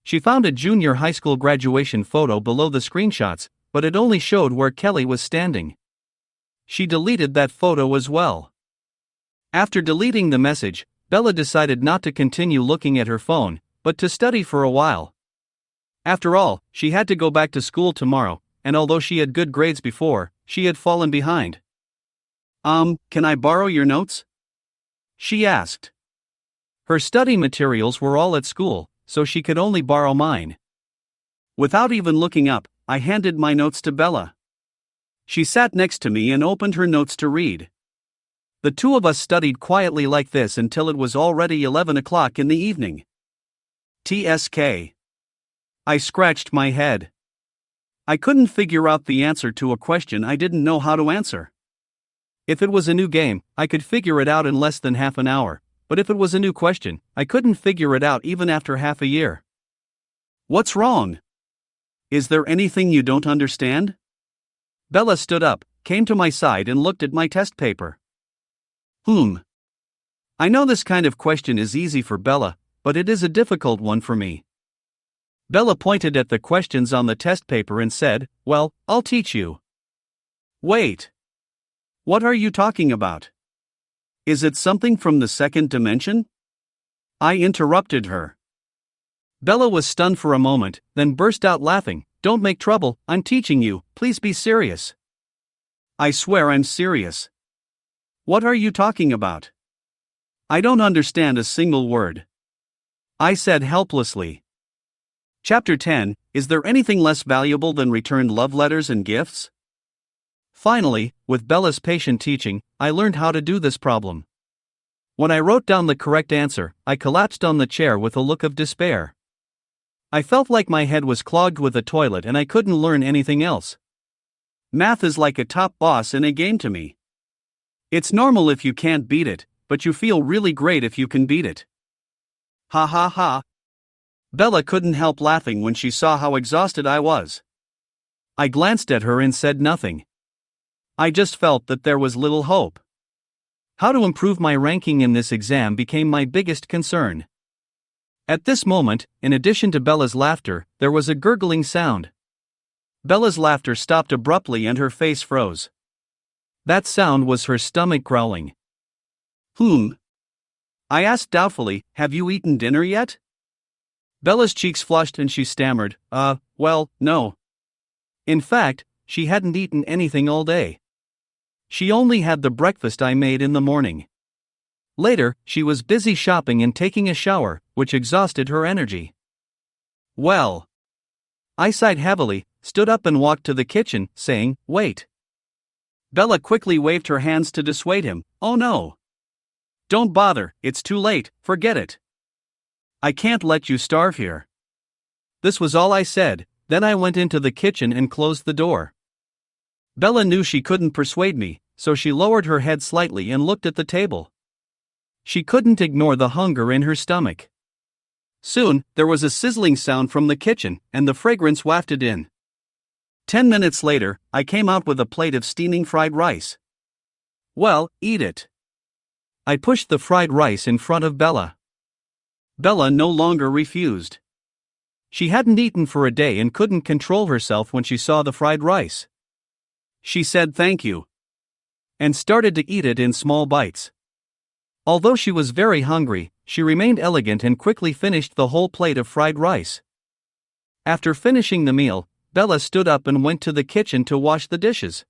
She found a junior high school graduation photo below the screenshots, but it only showed where Kelly was standing. She deleted that photo as well. After deleting the message, Bella decided not to continue looking at her phone, but to study for a while. After all, she had to go back to school tomorrow, and although she had good grades before, she had fallen behind. Can I borrow your notes?" she asked. Her study materials were all at school, so she could only borrow mine. Without even looking up, I handed my notes to Bella. She sat next to me and opened her notes to read. The two of us studied quietly like this until it was already 11 o'clock in the evening. TSK. I scratched my head. I couldn't figure out the answer to a question I didn't know how to answer. If it was a new game, I could figure it out in less than half an hour, but if it was a new question, I couldn't figure it out even after half a year. "What's wrong? Is there anything you don't understand?" Bella stood up, came to my side and looked at my test paper. I know this kind of question is easy for Bella, but it is a difficult one for me. Bella pointed at the questions on the test paper and said, "Well, I'll teach you." "Wait. What are you talking about? Is it something from the second dimension?" I interrupted her. Bella was stunned for a moment, then burst out laughing. "Don't make trouble, I'm teaching you, please be serious." "I swear I'm serious. What are you talking about? I don't understand a single word," I said helplessly. Chapter 10, Is there anything less valuable than returned love letters and gifts? Finally, with Bella's patient teaching, I learned how to do this problem. When I wrote down the correct answer, I collapsed on the chair with a look of despair. I felt like my head was clogged with a toilet and I couldn't learn anything else. Math is like a top boss in a game to me. It's normal if you can't beat it, but you feel really great if you can beat it. Ha ha ha. Bella couldn't help laughing when she saw how exhausted I was. I glanced at her and said nothing. I just felt that there was little hope. How to improve my ranking in this exam became my biggest concern. At this moment, in addition to Bella's laughter, there was a gurgling sound. Bella's laughter stopped abruptly and her face froze. That sound was her stomach growling. I asked doubtfully, "Have you eaten dinner yet?" Bella's cheeks flushed and she stammered, well, no. In fact, she hadn't eaten anything all day. She only had the breakfast I made in the morning. Later, she was busy shopping and taking a shower, which exhausted her energy. Well. I sighed heavily, stood up and walked to the kitchen, saying, "Wait." Bella quickly waved her hands to dissuade him. "Oh no. Don't bother, it's too late, forget it. I can't let you starve here." This was all I said, then I went into the kitchen and closed the door. Bella knew she couldn't persuade me, so she lowered her head slightly and looked at the table. She couldn't ignore the hunger in her stomach. Soon, there was a sizzling sound from the kitchen, and the fragrance wafted in. 10 minutes later, I came out with a plate of steaming fried rice. Well, eat it. I pushed the fried rice in front of Bella. Bella no longer refused. She hadn't eaten for a day and couldn't control herself when she saw the fried rice. She said thank you and started to eat it in small bites. Although she was very hungry, she remained elegant and quickly finished the whole plate of fried rice. After finishing the meal, Bella stood up and went to the kitchen to wash the dishes.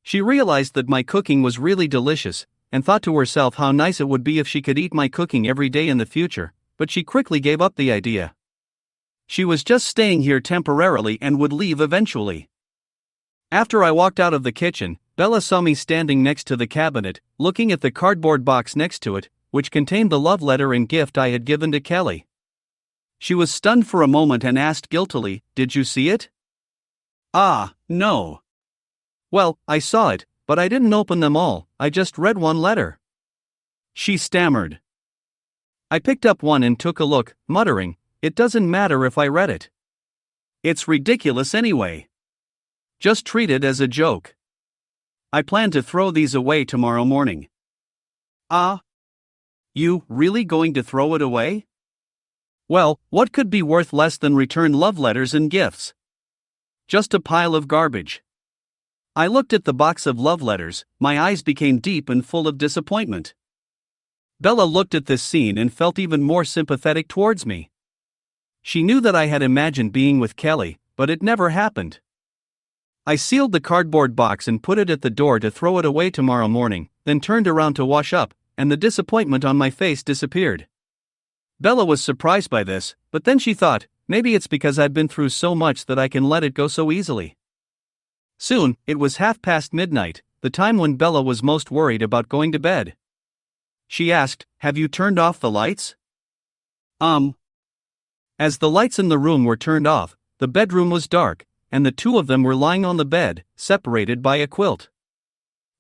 She realized that my cooking was really delicious, and thought to herself how nice it would be if she could eat my cooking every day in the future, but she quickly gave up the idea. She was just staying here temporarily and would leave eventually. After I walked out of the kitchen, Bella saw me standing next to the cabinet, looking at the cardboard box next to it, which contained the love letter and gift I had given to Kelly. She was stunned for a moment and asked guiltily, "Did you see it?" "Ah, no." "Well, I saw it, but I didn't open them all, I just read one letter," she stammered. I picked up one and took a look, muttering, "It doesn't matter if I read it. It's ridiculous anyway. Just treat it as a joke. I plan to throw these away tomorrow morning." "Ah? You really going to throw it away?" "Well, what could be worth less than returned love letters and gifts? Just a pile of garbage." I looked at the box of love letters, my eyes became deep and full of disappointment. Bella looked at this scene and felt even more sympathetic towards me. She knew that I had imagined being with Kelly, but it never happened. I sealed the cardboard box and put it at the door to throw it away tomorrow morning, then turned around to wash up, and the disappointment on my face disappeared. Bella was surprised by this, but then she thought, maybe it's because I've been through so much that I can let it go so easily. Soon, it was midnight, the time when Bella was most worried about going to bed. She asked, "Have you turned off the lights?" As the lights in the room were turned off, the bedroom was dark, and the two of them were lying on the bed, separated by a quilt.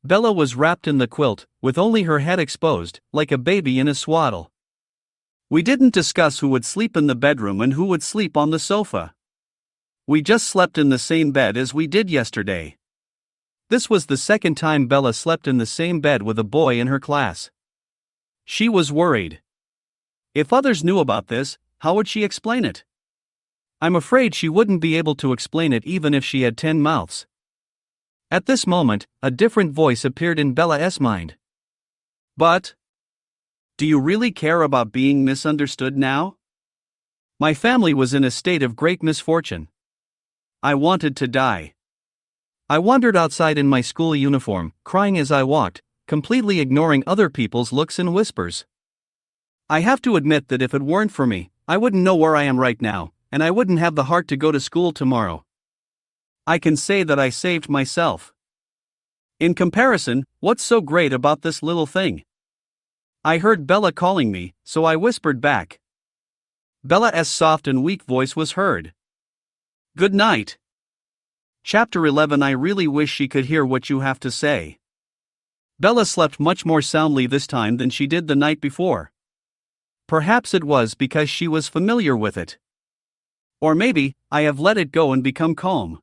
Bella was wrapped in the quilt, with only her head exposed, like a baby in a swaddle. We didn't discuss who would sleep in the bedroom and who would sleep on the sofa. We just slept in the same bed as we did yesterday. This was the second time Bella slept in the same bed with a boy in her class. She was worried. If others knew about this, how would she explain it? I'm afraid she wouldn't be able to explain it even if she had 10 mouths. At this moment, a different voice appeared in Bella's mind. "But, do you really care about being misunderstood now?" My family was in a state of great misfortune. I wanted to die. I wandered outside in my school uniform, crying as I walked, completely ignoring other people's looks and whispers. I have to admit that if it weren't for me, I wouldn't know where I am right now, and I wouldn't have the heart to go to school tomorrow. I can say that I saved myself. In comparison, what's so great about this little thing? I heard Bella calling me, so I whispered back. Bella's soft and weak voice was heard. "Good night." Chapter 11. I really wish she could hear what you have to say. Bella slept much more soundly this time than she did the night before. Perhaps it was because she was familiar with it. Or maybe, I have let it go and become calm.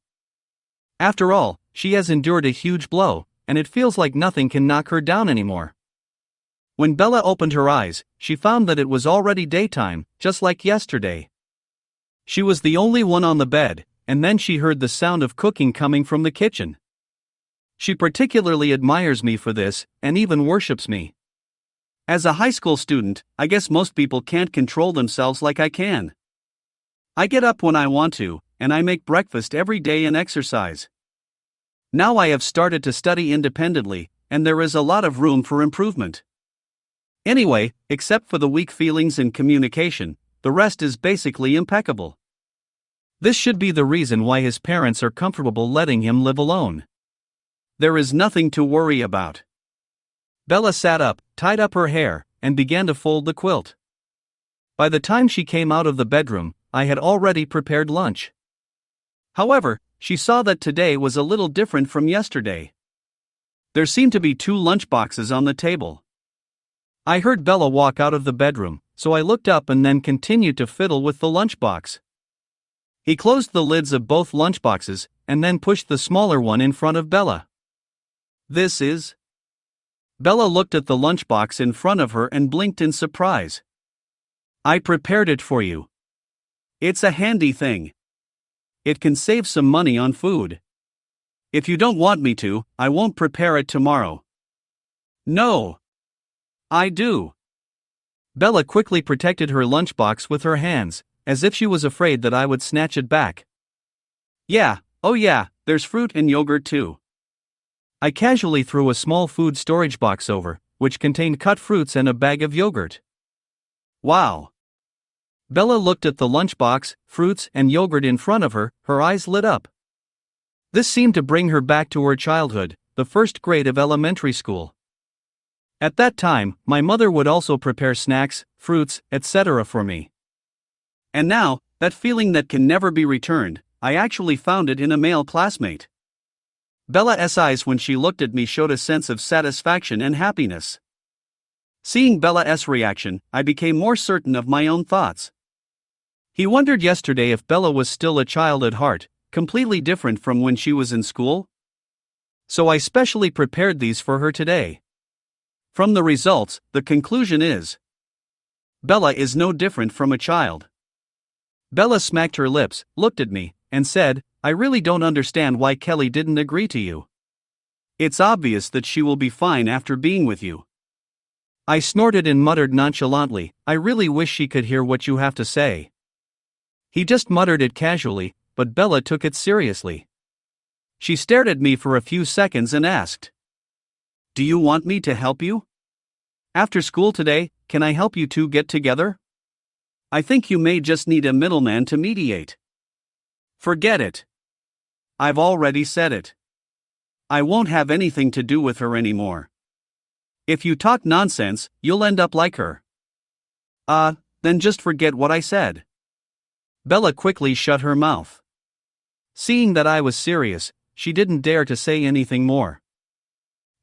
After all, she has endured a huge blow, and it feels like nothing can knock her down anymore. When Bella opened her eyes, she found that it was already daytime, just like yesterday. She was the only one on the bed, and then she heard the sound of cooking coming from the kitchen. She particularly admires me for this, and even worships me. As a high school student, I guess most people can't control themselves like I can. I get up when I want to, and I make breakfast every day and exercise. Now I have started to study independently, and there is a lot of room for improvement. Anyway, except for the weak feelings and communication, the rest is basically impeccable. This should be the reason why his parents are comfortable letting him live alone. There is nothing to worry about. Bella sat up, tied up her hair, and began to fold the quilt. By the time she came out of the bedroom, I had already prepared lunch. However, she saw that today was a little different from yesterday. There seemed to be 2 lunch boxes on the table. I heard Bella walk out of the bedroom, so I looked up and then continued to fiddle with the lunchbox. He closed the lids of both lunchboxes, and then pushed the smaller one in front of Bella. This is? Bella looked at the lunchbox in front of her and blinked in surprise. I prepared it for you. It's a handy thing. It can save some money on food. If you don't want me to, I won't prepare it tomorrow. No. I do. Bella quickly protected her lunchbox with her hands, as if she was afraid that I would snatch it back. Yeah, oh yeah, there's fruit and yogurt too. I casually threw a small food storage box over, which contained cut fruits and a bag of yogurt. Wow. Bella looked at the lunchbox, fruits, and yogurt in front of her, her eyes lit up. This seemed to bring her back to her childhood, the first grade of elementary school. At that time, my mother would also prepare snacks, fruits, etc. for me. And now, that feeling that can never be returned, I actually found it in a male classmate. Bella's eyes when she looked at me showed a sense of satisfaction and happiness. Seeing Bella's reaction, I became more certain of my own thoughts. He wondered yesterday if Bella was still a child at heart, completely different from when she was in school. So I specially prepared these for her today. From the results, the conclusion is: Bella is no different from a child. Bella smacked her lips, looked at me, and said, I really don't understand why Kelly didn't agree to you. It's obvious that she will be fine after being with you. I snorted and muttered nonchalantly, I really wish she could hear what you have to say. He just muttered it casually, but Bella took it seriously. She stared at me for a few seconds and asked, Do you want me to help you? After school today, can I help you two get together? I think you may just need a middleman to mediate. Forget it. I've already said it. I won't have anything to do with her anymore. If you talk nonsense, you'll end up like her. Then just forget what I said. Bella quickly shut her mouth. Seeing that I was serious, she didn't dare to say anything more.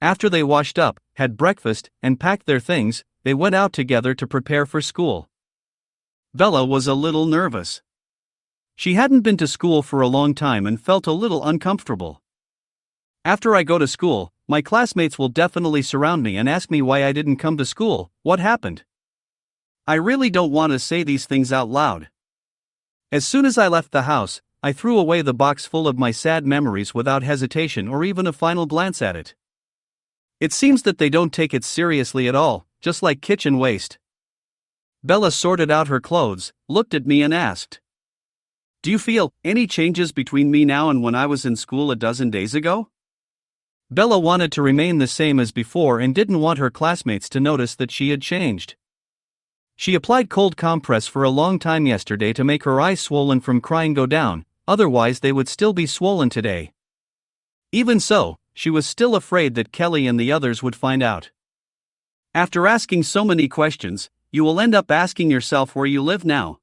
After they washed up, had breakfast, and packed their things, they went out together to prepare for school. Bella was a little nervous. She hadn't been to school for a long time and felt a little uncomfortable. After I go to school, my classmates will definitely surround me and ask me why I didn't come to school, what happened. I really don't want to say these things out loud. As soon as I left the house, I threw away the box full of my sad memories without hesitation or even a final glance at it. It seems that they don't take it seriously at all, just like kitchen waste. Bella sorted out her clothes, looked at me and asked, Do you feel any changes between me now and when I was in school a dozen days ago? Bella wanted to remain the same as before and didn't want her classmates to notice that she had changed. She applied cold compress for a long time yesterday to make her eyes swollen from crying go down, otherwise they would still be swollen today. Even so, she was still afraid that Kelly and the others would find out. After asking so many questions, you will end up asking yourself where you live now.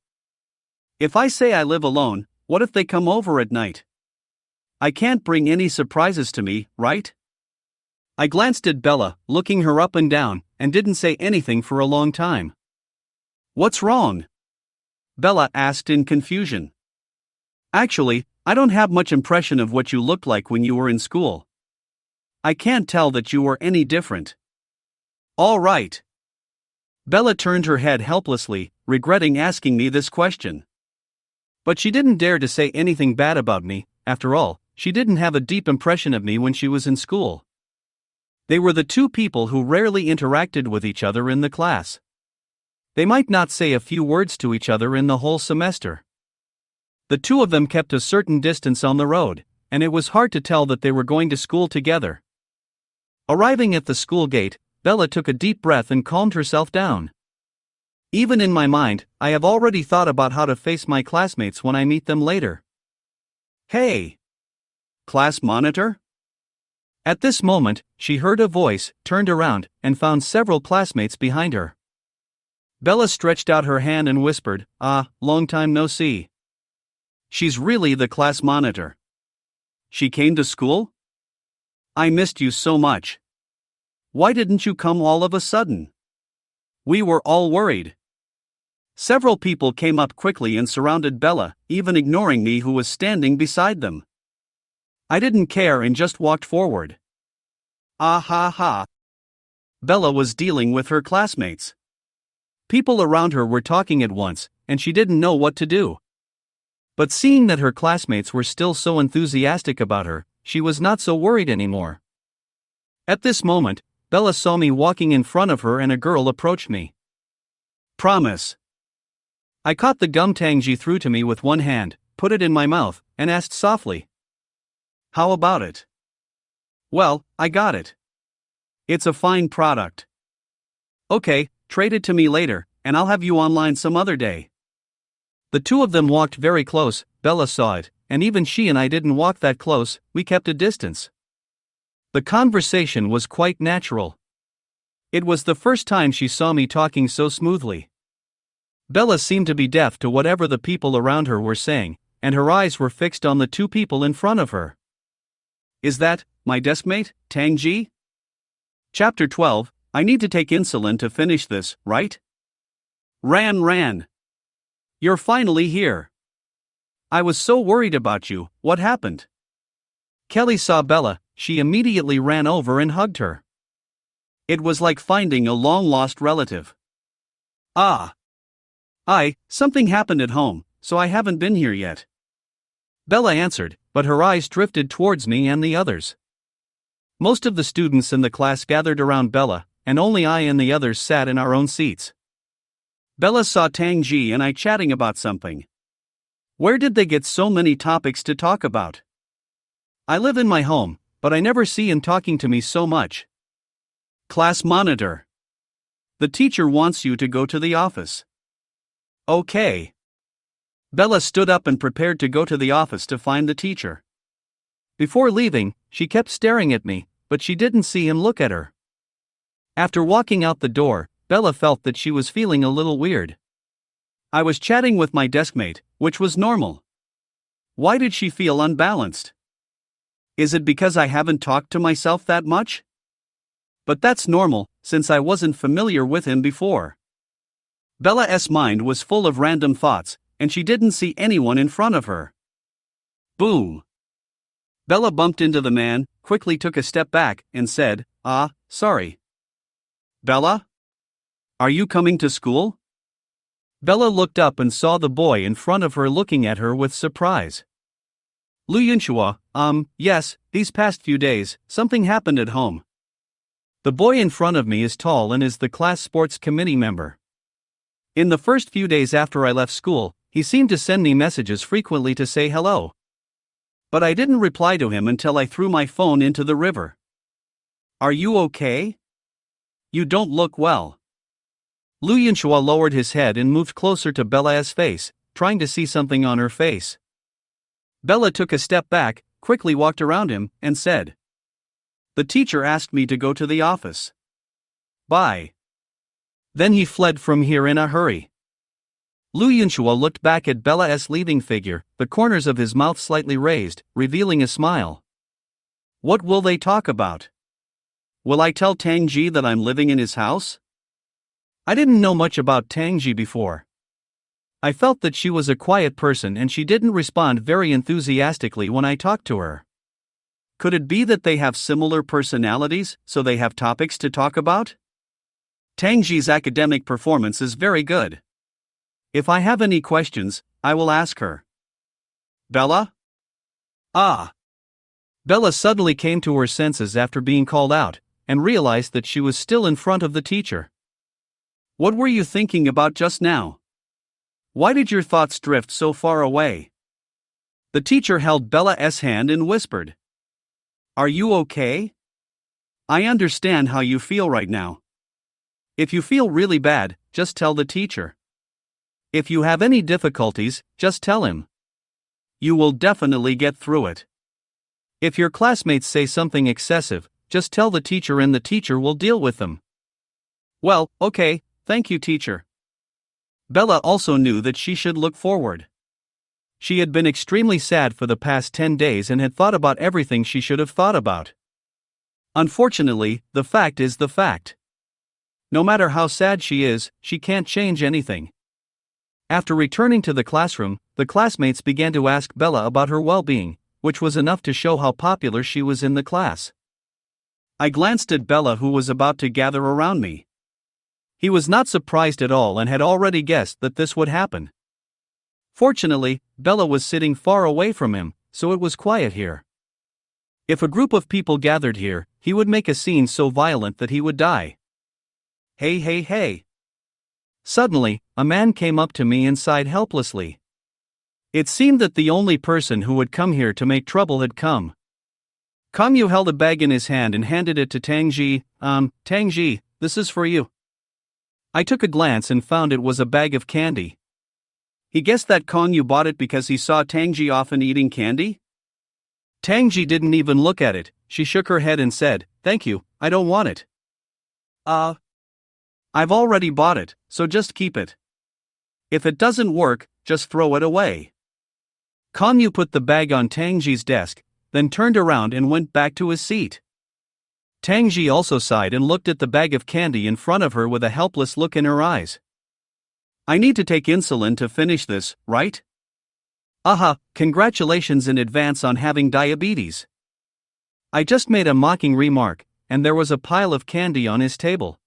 If I say I live alone, what if they come over at night? I can't bring any surprises to me, right? I glanced at Bella, looking her up and down, and didn't say anything for a long time. What's wrong? Bella asked in confusion. Actually, I don't have much impression of what you looked like when you were in school. I can't tell that you were any different. All right. Bella turned her head helplessly, regretting asking me this question. But she didn't dare to say anything bad about me. After all, she didn't have a deep impression of me when she was in school. They were the two people who rarely interacted with each other in the class. They might not say a few words to each other in the whole semester. The two of them kept a certain distance on the road, and it was hard to tell that they were going to school together. Arriving at the school gate, Bella took a deep breath and calmed herself down. Even in my mind, I have already thought about how to face my classmates when I meet them later. Hey! Class monitor? At this moment, she heard a voice, turned around, and found several classmates behind her. Bella stretched out her hand and whispered, long time no see. She's really the class monitor. She came to school? I missed you so much. Why didn't you come all of a sudden? We were all worried. Several people came up quickly and surrounded Bella, even ignoring me who was standing beside them. I didn't care and just walked forward. Ah ha ha. Bella was dealing with her classmates. People around her were talking at once, and she didn't know what to do. But seeing that her classmates were still so enthusiastic about her, she was not so worried anymore. At this moment, Bella saw me walking in front of her and a girl approached me. Promise. I caught the gum Tang Ji threw to me with one hand, put it in my mouth, and asked softly. How about it? Well, I got it. It's a fine product. Okay, trade it to me later, and I'll have you online some other day. The two of them walked very close. Bella saw it, and even she and I didn't walk that close, we kept a distance. The conversation was quite natural. It was the first time she saw me talking so smoothly. Bella seemed to be deaf to whatever the people around her were saying, and her eyes were fixed on the two people in front of her. Is that my deskmate, Tang Ji? Chapter 12, I need to take insulin to finish this, right? Ran. You're finally here. I was so worried about you, what happened? Kelly saw Bella, she immediately ran over and hugged her. It was like finding a long-lost relative. Something happened at home, so I haven't been here yet. Bella answered, but her eyes drifted towards me and the others. Most of the students in the class gathered around Bella, and only I and the others sat in our own seats. Bella saw Tang Ji and I chatting about something. Where did they get so many topics to talk about? I live in my home, but I never see him talking to me so much. Class monitor. The teacher wants you to go to the office. Okay. Bella stood up and prepared to go to the office to find the teacher. Before leaving, she kept staring at me, but she didn't see him look at her. After walking out the door, Bella felt that she was feeling a little weird. I was chatting with my deskmate, which was normal. Why did she feel unbalanced? Is it because I haven't talked to myself that much? But that's normal, since I wasn't familiar with him before. Bella's mind was full of random thoughts, and she didn't see anyone in front of her. Boom! Bella bumped into the man, quickly took a step back, and said, sorry. Bella? Are you coming to school? Bella looked up and saw the boy in front of her looking at her with surprise. Lu Yunshua, yes, these past few days, something happened at home. The boy in front of me is tall and is the class sports committee member. In the first few days after I left school, he seemed to send me messages frequently to say hello. But I didn't reply to him until I threw my phone into the river. Are you okay? You don't look well. Lu Yunshua lowered his head and moved closer to Bella's face, trying to see something on her face. Bella took a step back, quickly walked around him, and said, The teacher asked me to go to the office. Bye. Then he fled from here in a hurry. Lu Yunshua looked back at Bella's leaving figure, the corners of his mouth slightly raised, revealing a smile. What will they talk about? Will I tell Tang Ji that I'm living in his house? I didn't know much about Tang Ji before. I felt that she was a quiet person and she didn't respond very enthusiastically when I talked to her. Could it be that they have similar personalities, so they have topics to talk about? Tang Ji's academic performance is very good. If I have any questions, I will ask her. Bella? Bella suddenly came to her senses after being called out, and realized that she was still in front of the teacher. What were you thinking about just now? Why did your thoughts drift so far away? The teacher held Bella's hand and whispered. Are you okay? I understand how you feel right now. If you feel really bad, just tell the teacher. If you have any difficulties, just tell him. You will definitely get through it. If your classmates say something excessive, just tell the teacher and the teacher will deal with them. Well, okay, thank you, teacher. Bella also knew that she should look forward. She had been extremely sad for the past 10 days and had thought about everything she should have thought about. Unfortunately, the fact is the fact. No matter how sad she is, she can't change anything. After returning to the classroom, the classmates began to ask Bella about her well-being, which was enough to show how popular she was in the class. I glanced at Bella, who was about to gather around me. He was not surprised at all and had already guessed that this would happen. Fortunately, Bella was sitting far away from him, so it was quiet here. If a group of people gathered here, he would make a scene so violent that he would die. Hey, hey, hey. Suddenly, a man came up to me and sighed helplessly. It seemed that the only person who would come here to make trouble had come. Kangyu held a bag in his hand and handed it to Tangji. Tangji, this is for you. I took a glance and found it was a bag of candy. He guessed that Kangyu bought it because he saw Tangji often eating candy? Tangji didn't even look at it. She shook her head and said, "Thank you, I don't want it." I've already bought it, so just keep it. If it doesn't work, just throw it away. Kangyu put the bag on Tangji's desk, then turned around and went back to his seat. Tangji also sighed and looked at the bag of candy in front of her with a helpless look in her eyes. I need to take insulin to finish this, right? Aha, congratulations in advance on having diabetes. I just made a mocking remark, and there was a pile of candy on his table.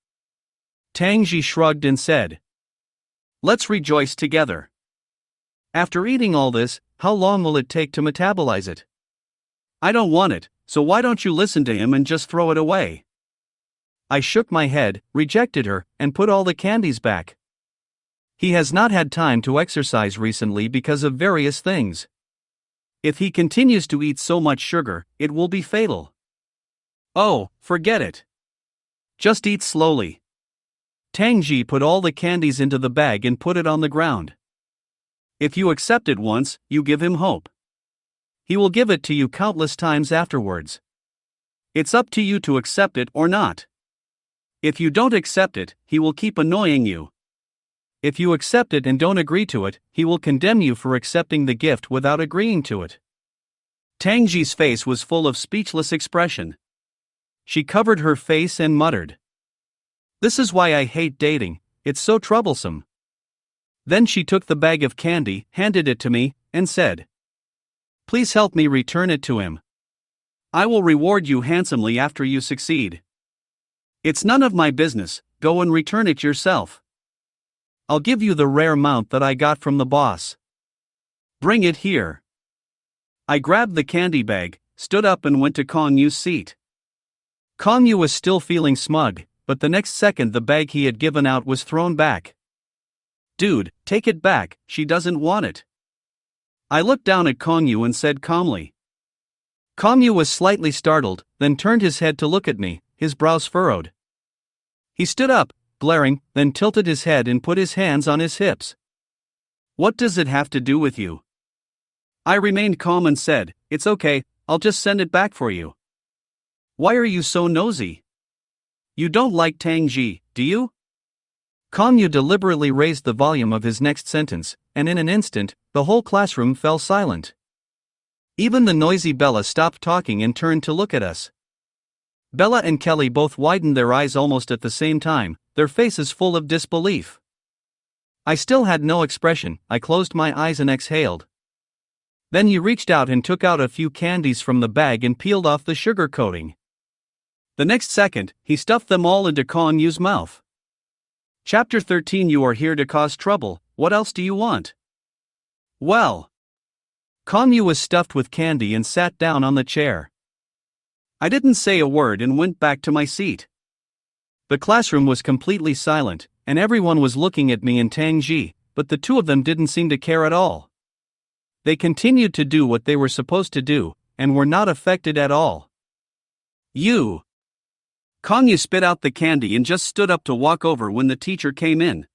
Tangji shrugged and said, "Let's rejoice together." After eating all this, how long will it take to metabolize it? I don't want it, so why don't you listen to him and just throw it away? I shook my head, rejected her, and put all the candies back. He has not had time to exercise recently because of various things. If he continues to eat so much sugar, it will be fatal. Oh, forget it. Just eat slowly. Tangji put all the candies into the bag and put it on the ground. If you accept it once, you give him hope. He will give it to you countless times afterwards. It's up to you to accept it or not. If you don't accept it, he will keep annoying you. If you accept it and don't agree to it, he will condemn you for accepting the gift without agreeing to it. Tangji's face was full of speechless expression. She covered her face and muttered, "This is why I hate dating, it's so troublesome." Then she took the bag of candy, handed it to me, and said, "Please help me return it to him. I will reward you handsomely after you succeed." "It's none of my business, go and return it yourself. I'll give you the rare mount that I got from the boss. Bring it here." I grabbed the candy bag, stood up and went to Kongyu's seat. Kongyu was still feeling smug, but the next second the bag he had given out was thrown back. "Dude, take it back, she doesn't want it." I looked down at Kongyu and said calmly. Kongyu was slightly startled, then turned his head to look at me, his brows furrowed. He stood up, glaring, then tilted his head and put his hands on his hips. "What does it have to do with you?" I remained calm and said, "It's okay, I'll just send it back for you." "Why are you so nosy? You don't like Tangji, do you?" Kongyu deliberately raised the volume of his next sentence, and in an instant, the whole classroom fell silent. Even the noisy Bella stopped talking and turned to look at us. Bella and Kelly both widened their eyes almost at the same time, their faces full of disbelief. I still had no expression. I closed my eyes and exhaled. Then he reached out and took out a few candies from the bag and peeled off the sugar coating. The next second, he stuffed them all into Kongyu's mouth. Chapter 13. You are here to cause trouble, what else do you want? Well. Kongyu was stuffed with candy and sat down on the chair. I didn't say a word and went back to my seat. The classroom was completely silent, and everyone was looking at me and Tangji, but the two of them didn't seem to care at all. They continued to do what they were supposed to do, and were not affected at all. "You!" Kongyu spit out the candy and just stood up to walk over when the teacher came in.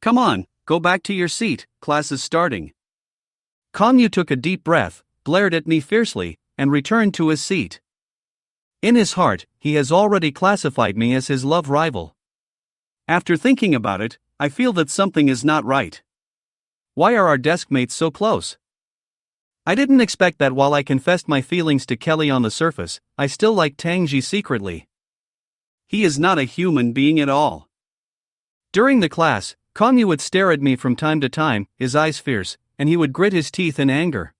"Come on, go back to your seat, class is starting." Kongyu took a deep breath, glared at me fiercely, and returned to his seat. In his heart, he has already classified me as his love rival. After thinking about it, I feel that something is not right. Why are our desk mates so close? I didn't expect that while I confessed my feelings to Kelly on the surface, I still liked Tangji secretly. He is not a human being at all. During the class, Kongyu would stare at me from time to time, his eyes fierce, and he would grit his teeth in anger.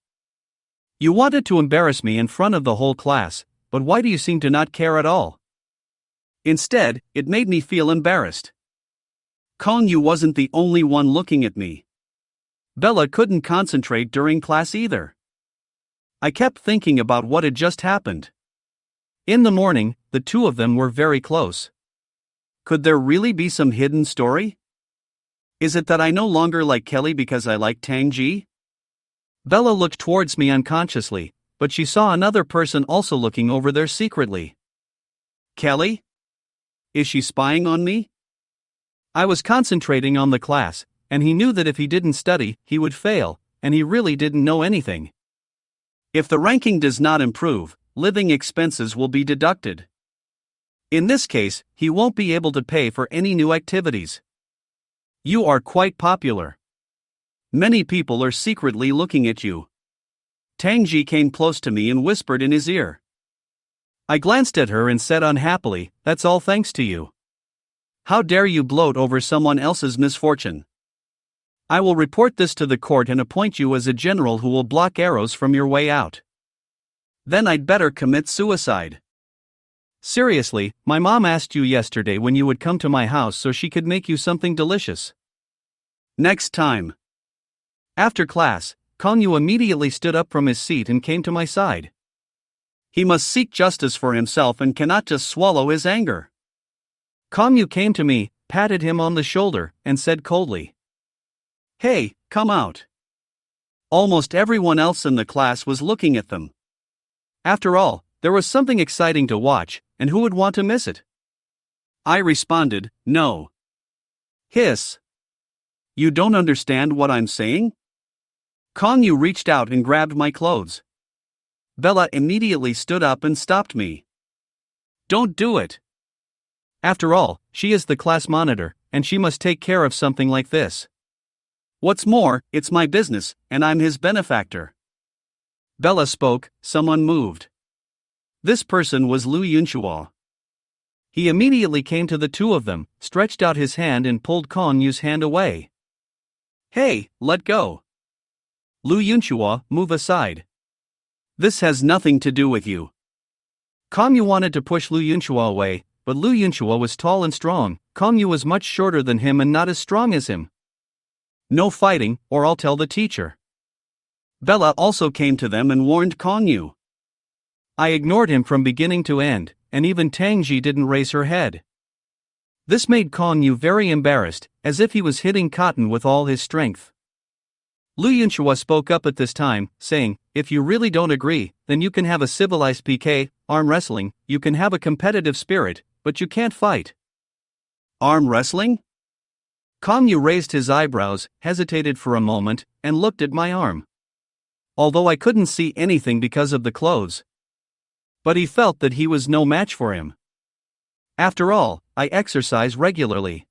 You wanted to embarrass me in front of the whole class, but why do you seem to not care at all? Instead, it made me feel embarrassed. Kongyu wasn't the only one looking at me. Bella couldn't concentrate during class either. I kept thinking about what had just happened. In the morning, the two of them were very close. Could there really be some hidden story? Is it that I no longer like Kelly because I like Tangji? Bella looked towards me unconsciously, but she saw another person also looking over there secretly. Kelly? Is she spying on me? I was concentrating on the class, and he knew that if he didn't study, he would fail, and he really didn't know anything. If the ranking does not improve, living expenses will be deducted. In this case, he won't be able to pay for any new activities. You are quite popular. Many people are secretly looking at you. Tangji came close to me and whispered in his ear. I glanced at her and said unhappily, "That's all thanks to you. How dare you gloat over someone else's misfortune? I will report this to the court and appoint you as a general who will block arrows from your way out. Then I'd better commit suicide. Seriously, my mom asked you yesterday when you would come to my house so she could make you something delicious. Next time." After class, Kongyu immediately stood up from his seat and came to my side. He must seek justice for himself and cannot just swallow his anger. Kongyu came to me, patted him on the shoulder, and said coldly, "Hey, come out." Almost everyone else in the class was looking at them. After all, there was something exciting to watch, and who would want to miss it? I responded, "No." Hiss. You don't understand what I'm saying? Kongyu reached out and grabbed my clothes. Bella immediately stood up and stopped me. Don't do it. After all, she is the class monitor, and she must take care of something like this. What's more, it's my business, and I'm his benefactor. Bella spoke, someone moved. This person was Lu Yunchua. He immediately came to the two of them, stretched out his hand and pulled Kongyu's hand away. Hey, let go. Lu Yunchua, move aside. This has nothing to do with you. Kongyu wanted to push Lu Yunchua away, but Lu Yunchua was tall and strong. Kongyu was much shorter than him and not as strong as him. No fighting, or I'll tell the teacher. Bella also came to them and warned Kongyu. I ignored him from beginning to end, and even Tangji didn't raise her head. This made Kongyu very embarrassed, as if he was hitting cotton with all his strength. Lu Yunchua spoke up at this time, saying, if you really don't agree, then you can have a civilized PK, arm wrestling, you can have a competitive spirit, but you can't fight. Arm wrestling? Kongyu raised his eyebrows, hesitated for a moment, and looked at my arm. Although I couldn't see anything because of the clothes. But he felt that he was no match for him. After all, I exercise regularly.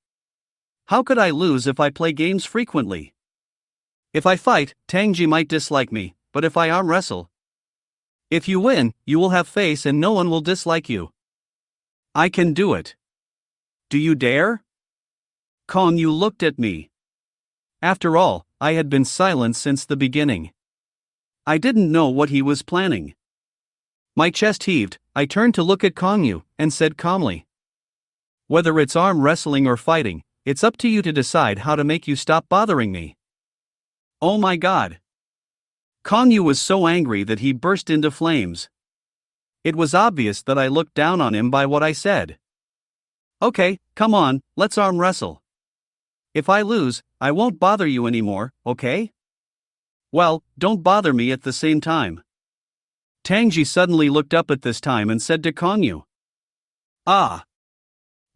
How could I lose if I play games frequently? If I fight, Tangji might dislike me, but if I arm wrestle, if you win, you will have face and no one will dislike you. I can do it. Do you dare? Kongyu looked at me. After all, I had been silent since the beginning. I didn't know what he was planning. My chest heaved, I turned to look at Kongyu, and said calmly, whether it's arm wrestling or fighting, it's up to you to decide how to make you stop bothering me. Oh my god. Kongyu was so angry that he burst into flames. It was obvious that I looked down on him by what I said. Okay, come on, let's arm wrestle. If I lose, I won't bother you anymore, okay? Well, don't bother me at the same time. Tangji suddenly looked up at this time and said to Kongyu. Ah!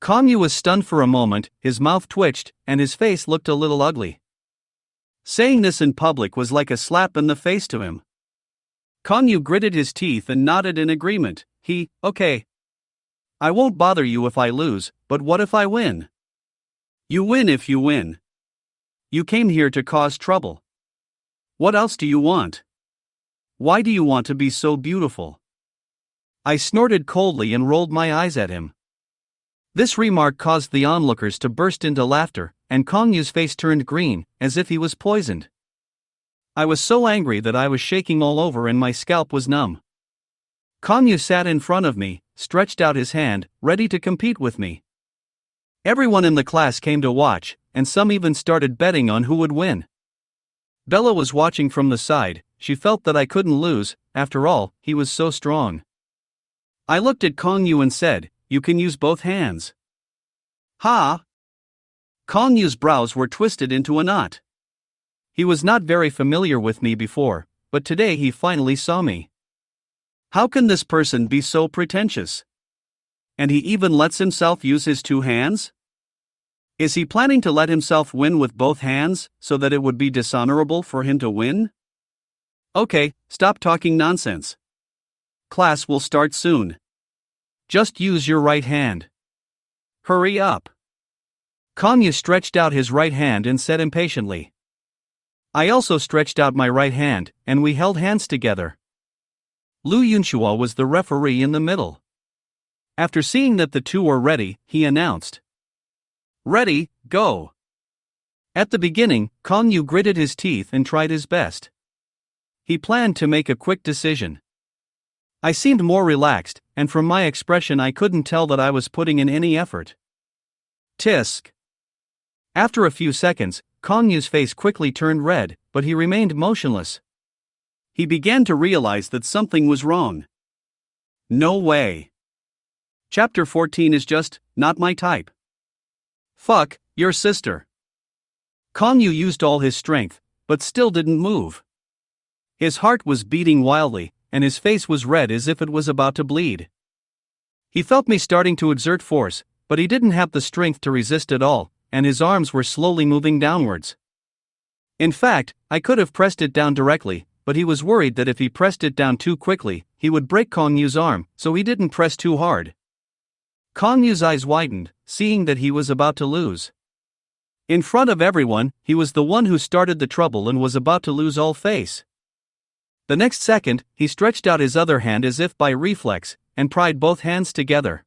Kongyu was stunned for a moment, his mouth twitched, and his face looked a little ugly. Saying this in public was like a slap in the face to him. Kongyu gritted his teeth and nodded in agreement. Okay. I won't bother you if I lose, but what if I win? You win if you win. You came here to cause trouble. What else do you want? Why do you want to be so beautiful? I snorted coldly and rolled my eyes at him. This remark caused the onlookers to burst into laughter, and Kong Yu's face turned green, as if he was poisoned. I was so angry that I was shaking all over and my scalp was numb. Kong Yu sat in front of me, stretched out his hand, ready to compete with me. Everyone in the class came to watch, and some even started betting on who would win. Bella was watching from the side. She felt that I couldn't lose, after all, he was so strong. I looked at Kong Yu and said, "You can use both hands." Ha! Kong Yu's brows were twisted into a knot. He was not very familiar with me before, but today he finally saw me. How can this person be so pretentious? And he even lets himself use his two hands? Is he planning to let himself win with both hands, so that it would be dishonorable for him to win? Okay, stop talking nonsense. Class will start soon. Just use your right hand. Hurry up. Kong Yu stretched out his right hand and said impatiently. I also stretched out my right hand, and we held hands together. Lu Yunhua was the referee in the middle. After seeing that the two were ready, he announced, "Ready, go." At the beginning, Kong Yu gritted his teeth and tried his best. He planned to make a quick decision. I seemed more relaxed, and from my expression I couldn't tell that I was putting in any effort. Tisk. After a few seconds, Kong Yu's face quickly turned red, but he remained motionless. He began to realize that something was wrong. No way. Chapter 14 is just not my type. Fuck your sister. Kong Yu used all his strength, but still didn't move. His heart was beating wildly, and his face was red as if it was about to bleed. He felt me starting to exert force, but he didn't have the strength to resist at all, and his arms were slowly moving downwards. In fact, I could have pressed it down directly, but he was worried that if he pressed it down too quickly, he would break Kong Yu's arm, so he didn't press too hard. Kong Yu's eyes widened, seeing that he was about to lose. In front of everyone, he was the one who started the trouble and was about to lose all face. The next second, he stretched out his other hand as if by reflex, and pried both hands together.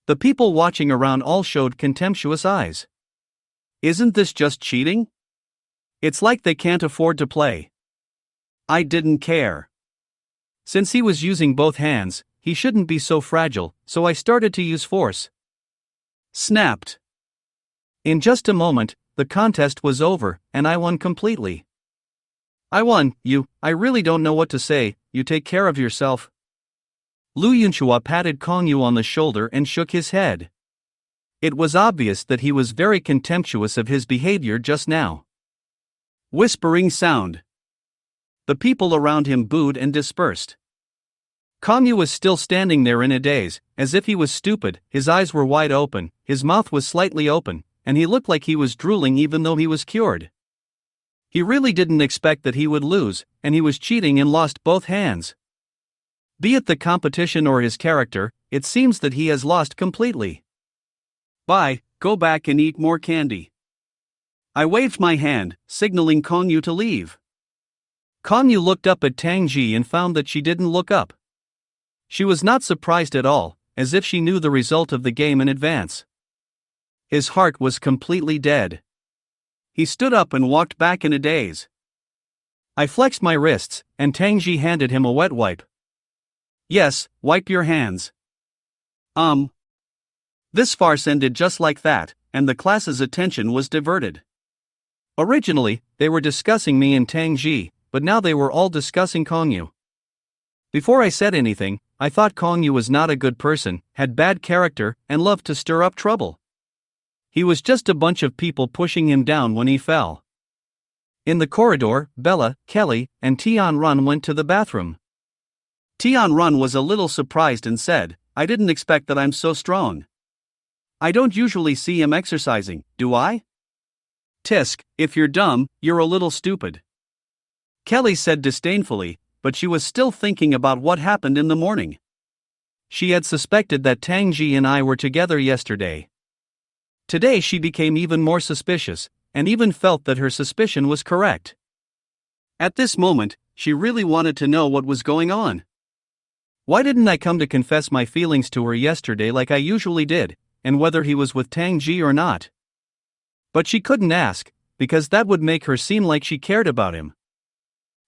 The people watching around all showed contemptuous eyes. Isn't this just cheating? It's like they can't afford to play. I didn't care. Since he was using both hands, he shouldn't be so fragile, so I started to use force. Snapped. In just a moment, the contest was over, and I won completely. I won, I really don't know what to say, you take care of yourself. Lu Yunhua patted Kong Yu on the shoulder and shook his head. It was obvious that he was very contemptuous of his behavior just now. Whispering sound. The people around him booed and dispersed. Kong Yu was still standing there in a daze, as if he was stupid. His eyes were wide open, his mouth was slightly open, and he looked like he was drooling even though he was cured. He really didn't expect that he would lose, and he was cheating and lost both hands. Be it the competition or his character, it seems that he has lost completely. Bye, go back and eat more candy. I waved my hand, signaling Kong Yu to leave. Kong Yu looked up at Tang Ji and found that she didn't look up. She was not surprised at all, as if she knew the result of the game in advance. His heart was completely dead. He stood up and walked back in a daze. I flexed my wrists, and Tang Ji handed him a wet wipe. Yes, wipe your hands. This farce ended just like that, and the class's attention was diverted. Originally, they were discussing me and Tang Ji, but now they were all discussing Kong Yu. Before I said anything, I thought Kong Yu was not a good person, had bad character, and loved to stir up trouble. He was just a bunch of people pushing him down when he fell. In the corridor, Bella, Kelly, and Tian Run went to the bathroom. Tian Run was a little surprised and said, I didn't expect that I'm so strong. I don't usually see him exercising, do I? Tisk, if you're dumb, you're a little stupid. Kelly said disdainfully, but she was still thinking about what happened in the morning. She had suspected that Tang Ji and I were together yesterday. Today she became even more suspicious, and even felt that her suspicion was correct. At this moment, she really wanted to know what was going on. Why didn't I come to confess my feelings to her yesterday like I usually did, and whether he was with Tang Ji or not. But she couldn't ask, because that would make her seem like she cared about him.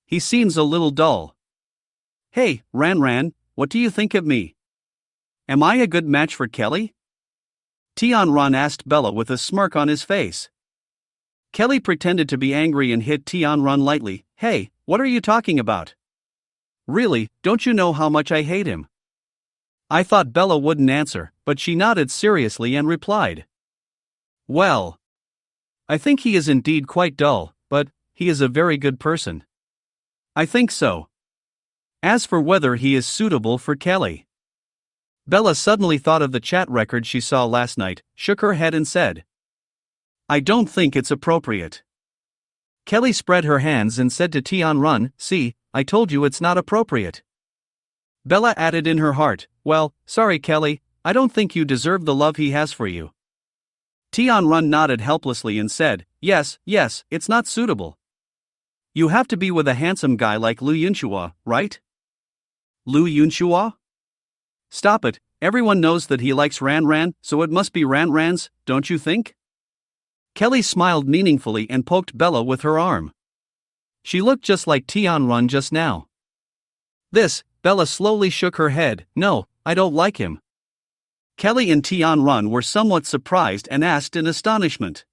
He seems a little dull. Hey, Ran, what do you think of me? Am I a good match for Kelly? Tianran asked Bella with a smirk on his face. Kelly pretended to be angry and hit Tianran lightly. Hey, what are you talking about? Really, don't you know how much I hate him? I thought Bella wouldn't answer, but she nodded seriously and replied. Well, I think he is indeed quite dull, but he is a very good person. I think so. As for whether he is suitable for Kelly. Bella suddenly thought of the chat record she saw last night, shook her head and said, I don't think it's appropriate. Kelly spread her hands and said to Tianran, see, I told you it's not appropriate. Bella added in her heart, well, sorry Kelly, I don't think you deserve the love he has for you. Tianran nodded helplessly and said, yes, it's not suitable. You have to be with a handsome guy like Lu Yunchua, right? Lu Yunchua? Stop it, everyone knows that he likes Ran, so it must be Ran's, don't you think? Kelly smiled meaningfully and poked Bella with her arm. She looked just like Tianran just now. Bella slowly shook her head, no, I don't like him. Kelly and Tianran were somewhat surprised and asked in astonishment.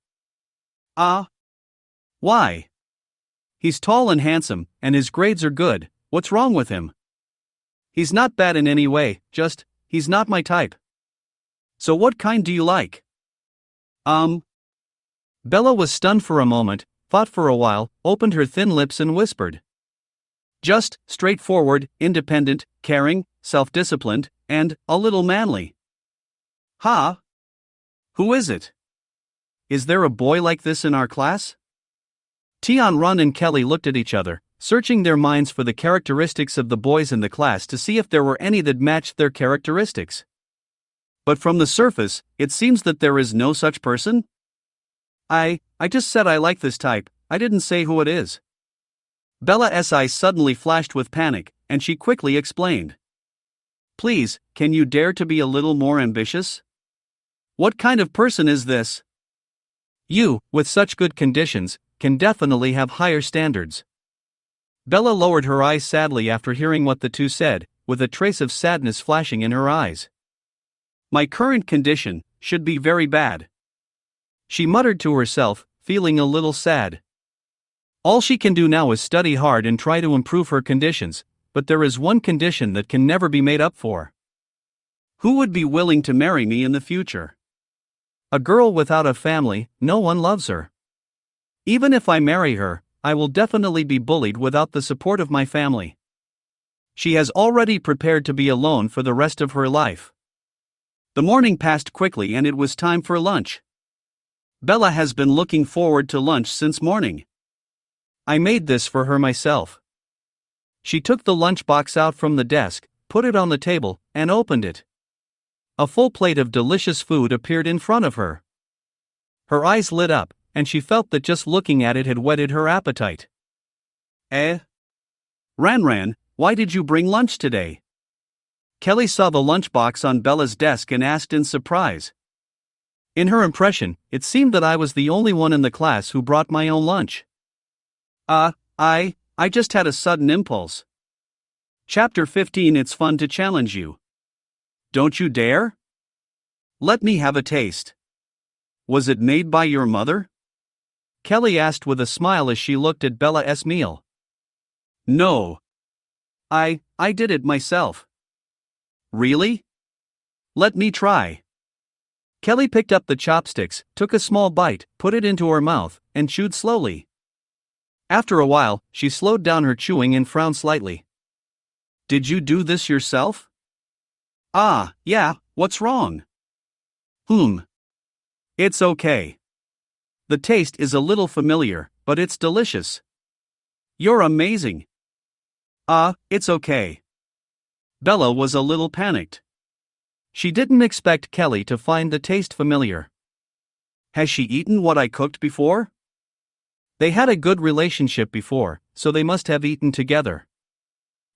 Why? He's tall and handsome, and his grades are good, what's wrong with him? He's not bad in any way, just, he's not my type. So what kind do you like? Bella was stunned for a moment, thought for a while, opened her thin lips and whispered. Just, straightforward, independent, caring, self-disciplined, and a little manly. Ha? Who is it? Is there a boy like this in our class? Tianran and Kelly looked at each other, searching their minds for the characteristics of the boys in the class to see if there were any that matched their characteristics. But from the surface, it seems that there is no such person? I just said I like this type, I didn't say who it is. Bella's eyes suddenly flashed with panic, and she quickly explained. Please, can you dare to be a little more ambitious? What kind of person is this? You, with such good conditions, can definitely have higher standards. Bella lowered her eyes sadly after hearing what the two said, with a trace of sadness flashing in her eyes. My current condition should be very bad. She muttered to herself, feeling a little sad. All she can do now is study hard and try to improve her conditions, but there is one condition that can never be made up for. Who would be willing to marry me in the future? A girl without a family, no one loves her. Even if I marry her, I will definitely be bullied without the support of my family. She has already prepared to be alone for the rest of her life. The morning passed quickly and it was time for lunch. Bella has been looking forward to lunch since morning. I made this for her myself. She took the lunchbox out from the desk, put it on the table, and opened it. A full plate of delicious food appeared in front of her. Her eyes lit up, and she felt that just looking at it had whetted her appetite. Ran, why did you bring lunch today? Kelly saw the lunchbox on Bella's desk and asked in surprise. In her impression, it seemed that I was the only one in the class who brought my own lunch. I just had a sudden impulse. Chapter 15. It's fun to challenge you. Don't you dare? Let me have a taste. Was it made by your mother? Kelly asked with a smile as she looked at Bella's meal. No. I did it myself. Really? Let me try. Kelly picked up the chopsticks, took a small bite, put it into her mouth, and chewed slowly. After a while, she slowed down her chewing and frowned slightly. Did you do this yourself? Yeah, what's wrong? It's okay. The taste is a little familiar, but it's delicious. You're amazing. It's okay. Bella was a little panicked. She didn't expect Kelly to find the taste familiar. Has she eaten what I cooked before? They had a good relationship before, so they must have eaten together.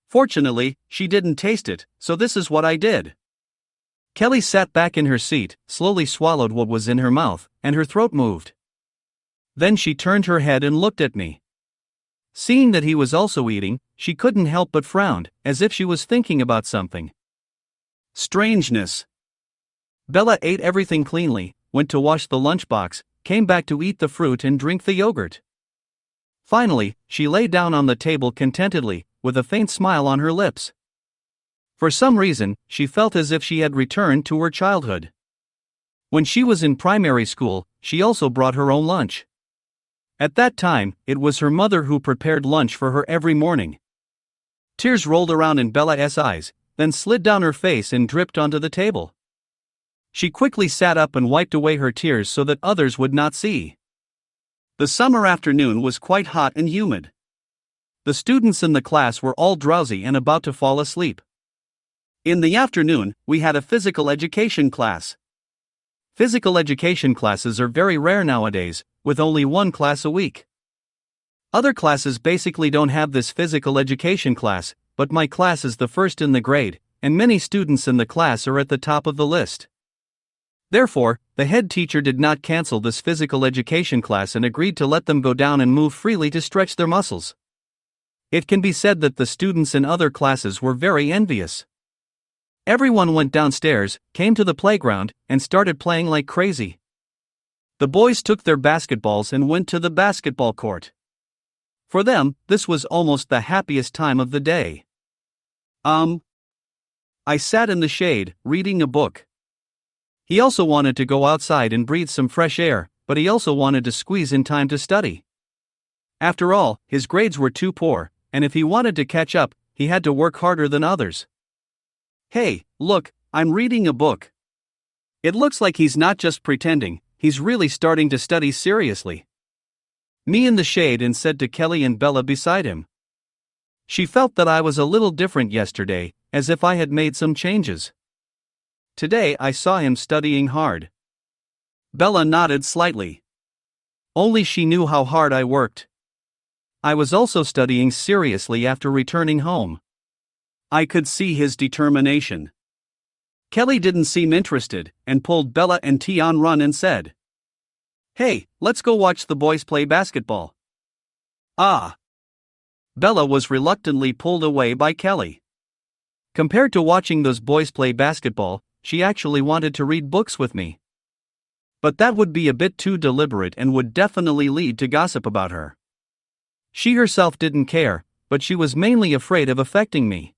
Fortunately, she didn't taste it, so this is what I did. Kelly sat back in her seat, slowly swallowed what was in her mouth, and her throat moved. Then she turned her head and looked at me. Seeing that he was also eating, she couldn't help but frowned, as if she was thinking about something. Strangeness. Bella ate everything cleanly, went to wash the lunchbox, came back to eat the fruit and drink the yogurt. Finally, she lay down on the table contentedly, with a faint smile on her lips. For some reason, she felt as if she had returned to her childhood. When she was in primary school, she also brought her own lunch. At that time, it was her mother who prepared lunch for her every morning. Tears rolled around in Bella's eyes, then slid down her face and dripped onto the table. She quickly sat up and wiped away her tears so that others would not see. The summer afternoon was quite hot and humid. The students in the class were all drowsy and about to fall asleep. In the afternoon, we had a physical education class. Physical education classes are very rare nowadays, with only one class a week. Other classes basically don't have this physical education class, but my class is the first in the grade, and many students in the class are at the top of the list. Therefore, the head teacher did not cancel this physical education class and agreed to let them go down and move freely to stretch their muscles. It can be said that the students in other classes were very envious. Everyone went downstairs, came to the playground, and started playing like crazy. The boys took their basketballs and went to the basketball court. For them, this was almost the happiest time of the day. I sat in the shade, reading a book. He also wanted to go outside and breathe some fresh air, but he also wanted to squeeze in time to study. After all, his grades were too poor, and if he wanted to catch up, he had to work harder than others. Hey, look, I'm reading a book. It looks like he's not just pretending, he's really starting to study seriously. Me in the shade and said to Kelly and Bella beside him. She felt that I was a little different yesterday, as if I had made some changes. Today I saw him studying hard. Bella nodded slightly. Only she knew how hard I worked. I was also studying seriously after returning home. I could see his determination. Kelly didn't seem interested, and pulled Bella and T on run and said, "Hey, let's go watch the boys play basketball." Ah! Bella was reluctantly pulled away by Kelly. Compared to watching those boys play basketball, she actually wanted to read books with me. But that would be a bit too deliberate and would definitely lead to gossip about her. She herself didn't care, but she was mainly afraid of affecting me.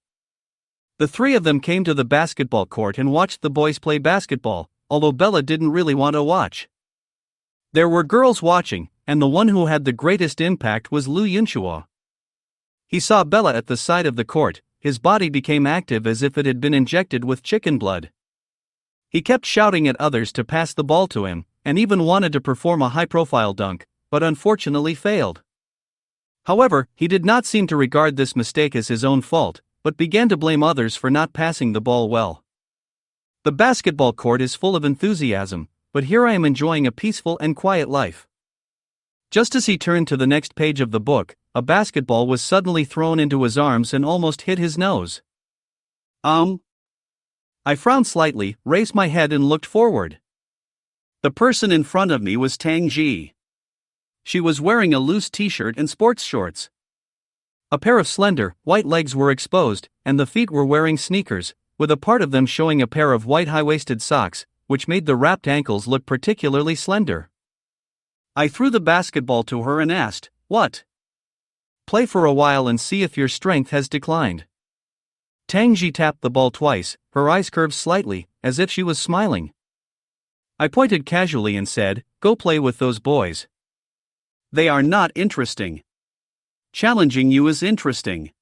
The three of them came to the basketball court and watched the boys play basketball, although Bella didn't really want to watch. There were girls watching, and the one who had the greatest impact was Lu Yunchua. He saw Bella at the side of the court, his body became active as if it had been injected with chicken blood. He kept shouting at others to pass the ball to him, and even wanted to perform a high-profile dunk, but unfortunately failed. However, he did not seem to regard this mistake as his own fault, but began to blame others for not passing the ball well. The basketball court is full of enthusiasm, but here I am enjoying a peaceful and quiet life. Just as he turned to the next page of the book, a basketball was suddenly thrown into his arms and almost hit his nose. I frowned slightly, raised my head and looked forward. The person in front of me was Tang Ji. She was wearing a loose t-shirt and sports shorts. A pair of slender, white legs were exposed, and the feet were wearing sneakers, with a part of them showing a pair of white high-waisted socks, which made the wrapped ankles look particularly slender. I threw the basketball to her and asked, "What?" "Play for a while and see if your strength has declined." Tang Ji tapped the ball twice, her eyes curved slightly, as if she was smiling. I pointed casually and said, "Go play with those boys. They are not interesting. Challenging you is interesting.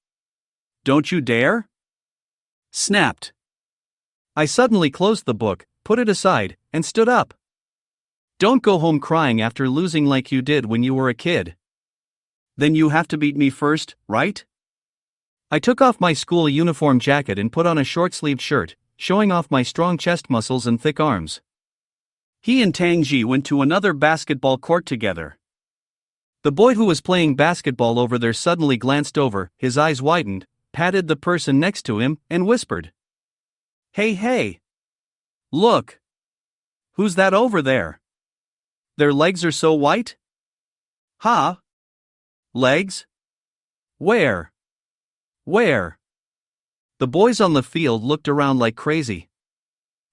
Don't you dare?" Snapped. I suddenly closed the book, put it aside, and stood up. Don't go home crying after losing like you did when you were a kid. Then you have to beat me first, right? I took off my school uniform jacket and put on a short-sleeved shirt, showing off my strong chest muscles and thick arms. He and Tang Ji went to another basketball court together. The boy who was playing basketball over there suddenly glanced over, his eyes widened, patted the person next to him, and whispered, "Hey, hey! Look! Who's that over there? Their legs are so white? Huh? Legs? Where? Where? The boys on the field looked around like crazy.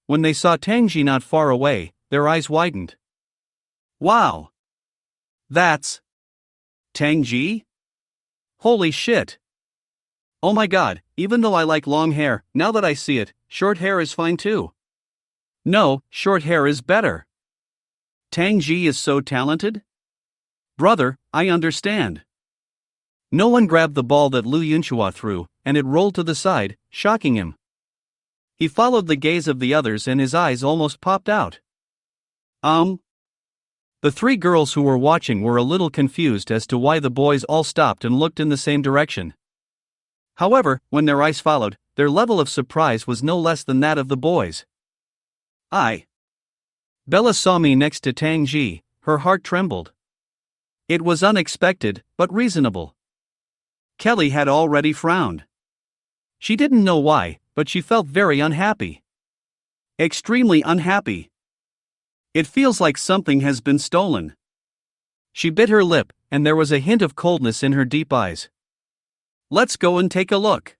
When they saw Tangji not far away, their eyes widened. Wow! That's Tangji? Holy shit! Oh my god, even though I like long hair, now that I see it, short hair is fine too. No, short hair is better. Tangji is so talented? Brother, I understand. No one grabbed the ball that Lu Yunchua threw, and it rolled to the side, shocking him. He followed the gaze of the others and his eyes almost popped out. The three girls who were watching were a little confused as to why the boys all stopped and looked in the same direction. However, when their eyes followed, their level of surprise was no less than that of the boys. Bella saw me next to Tangji, her heart trembled. It was unexpected, but reasonable. Kelly had already frowned. She didn't know why, but she felt very unhappy. Extremely unhappy. It feels like something has been stolen. She bit her lip, and there was a hint of coldness in her deep eyes. Let's go and take a look.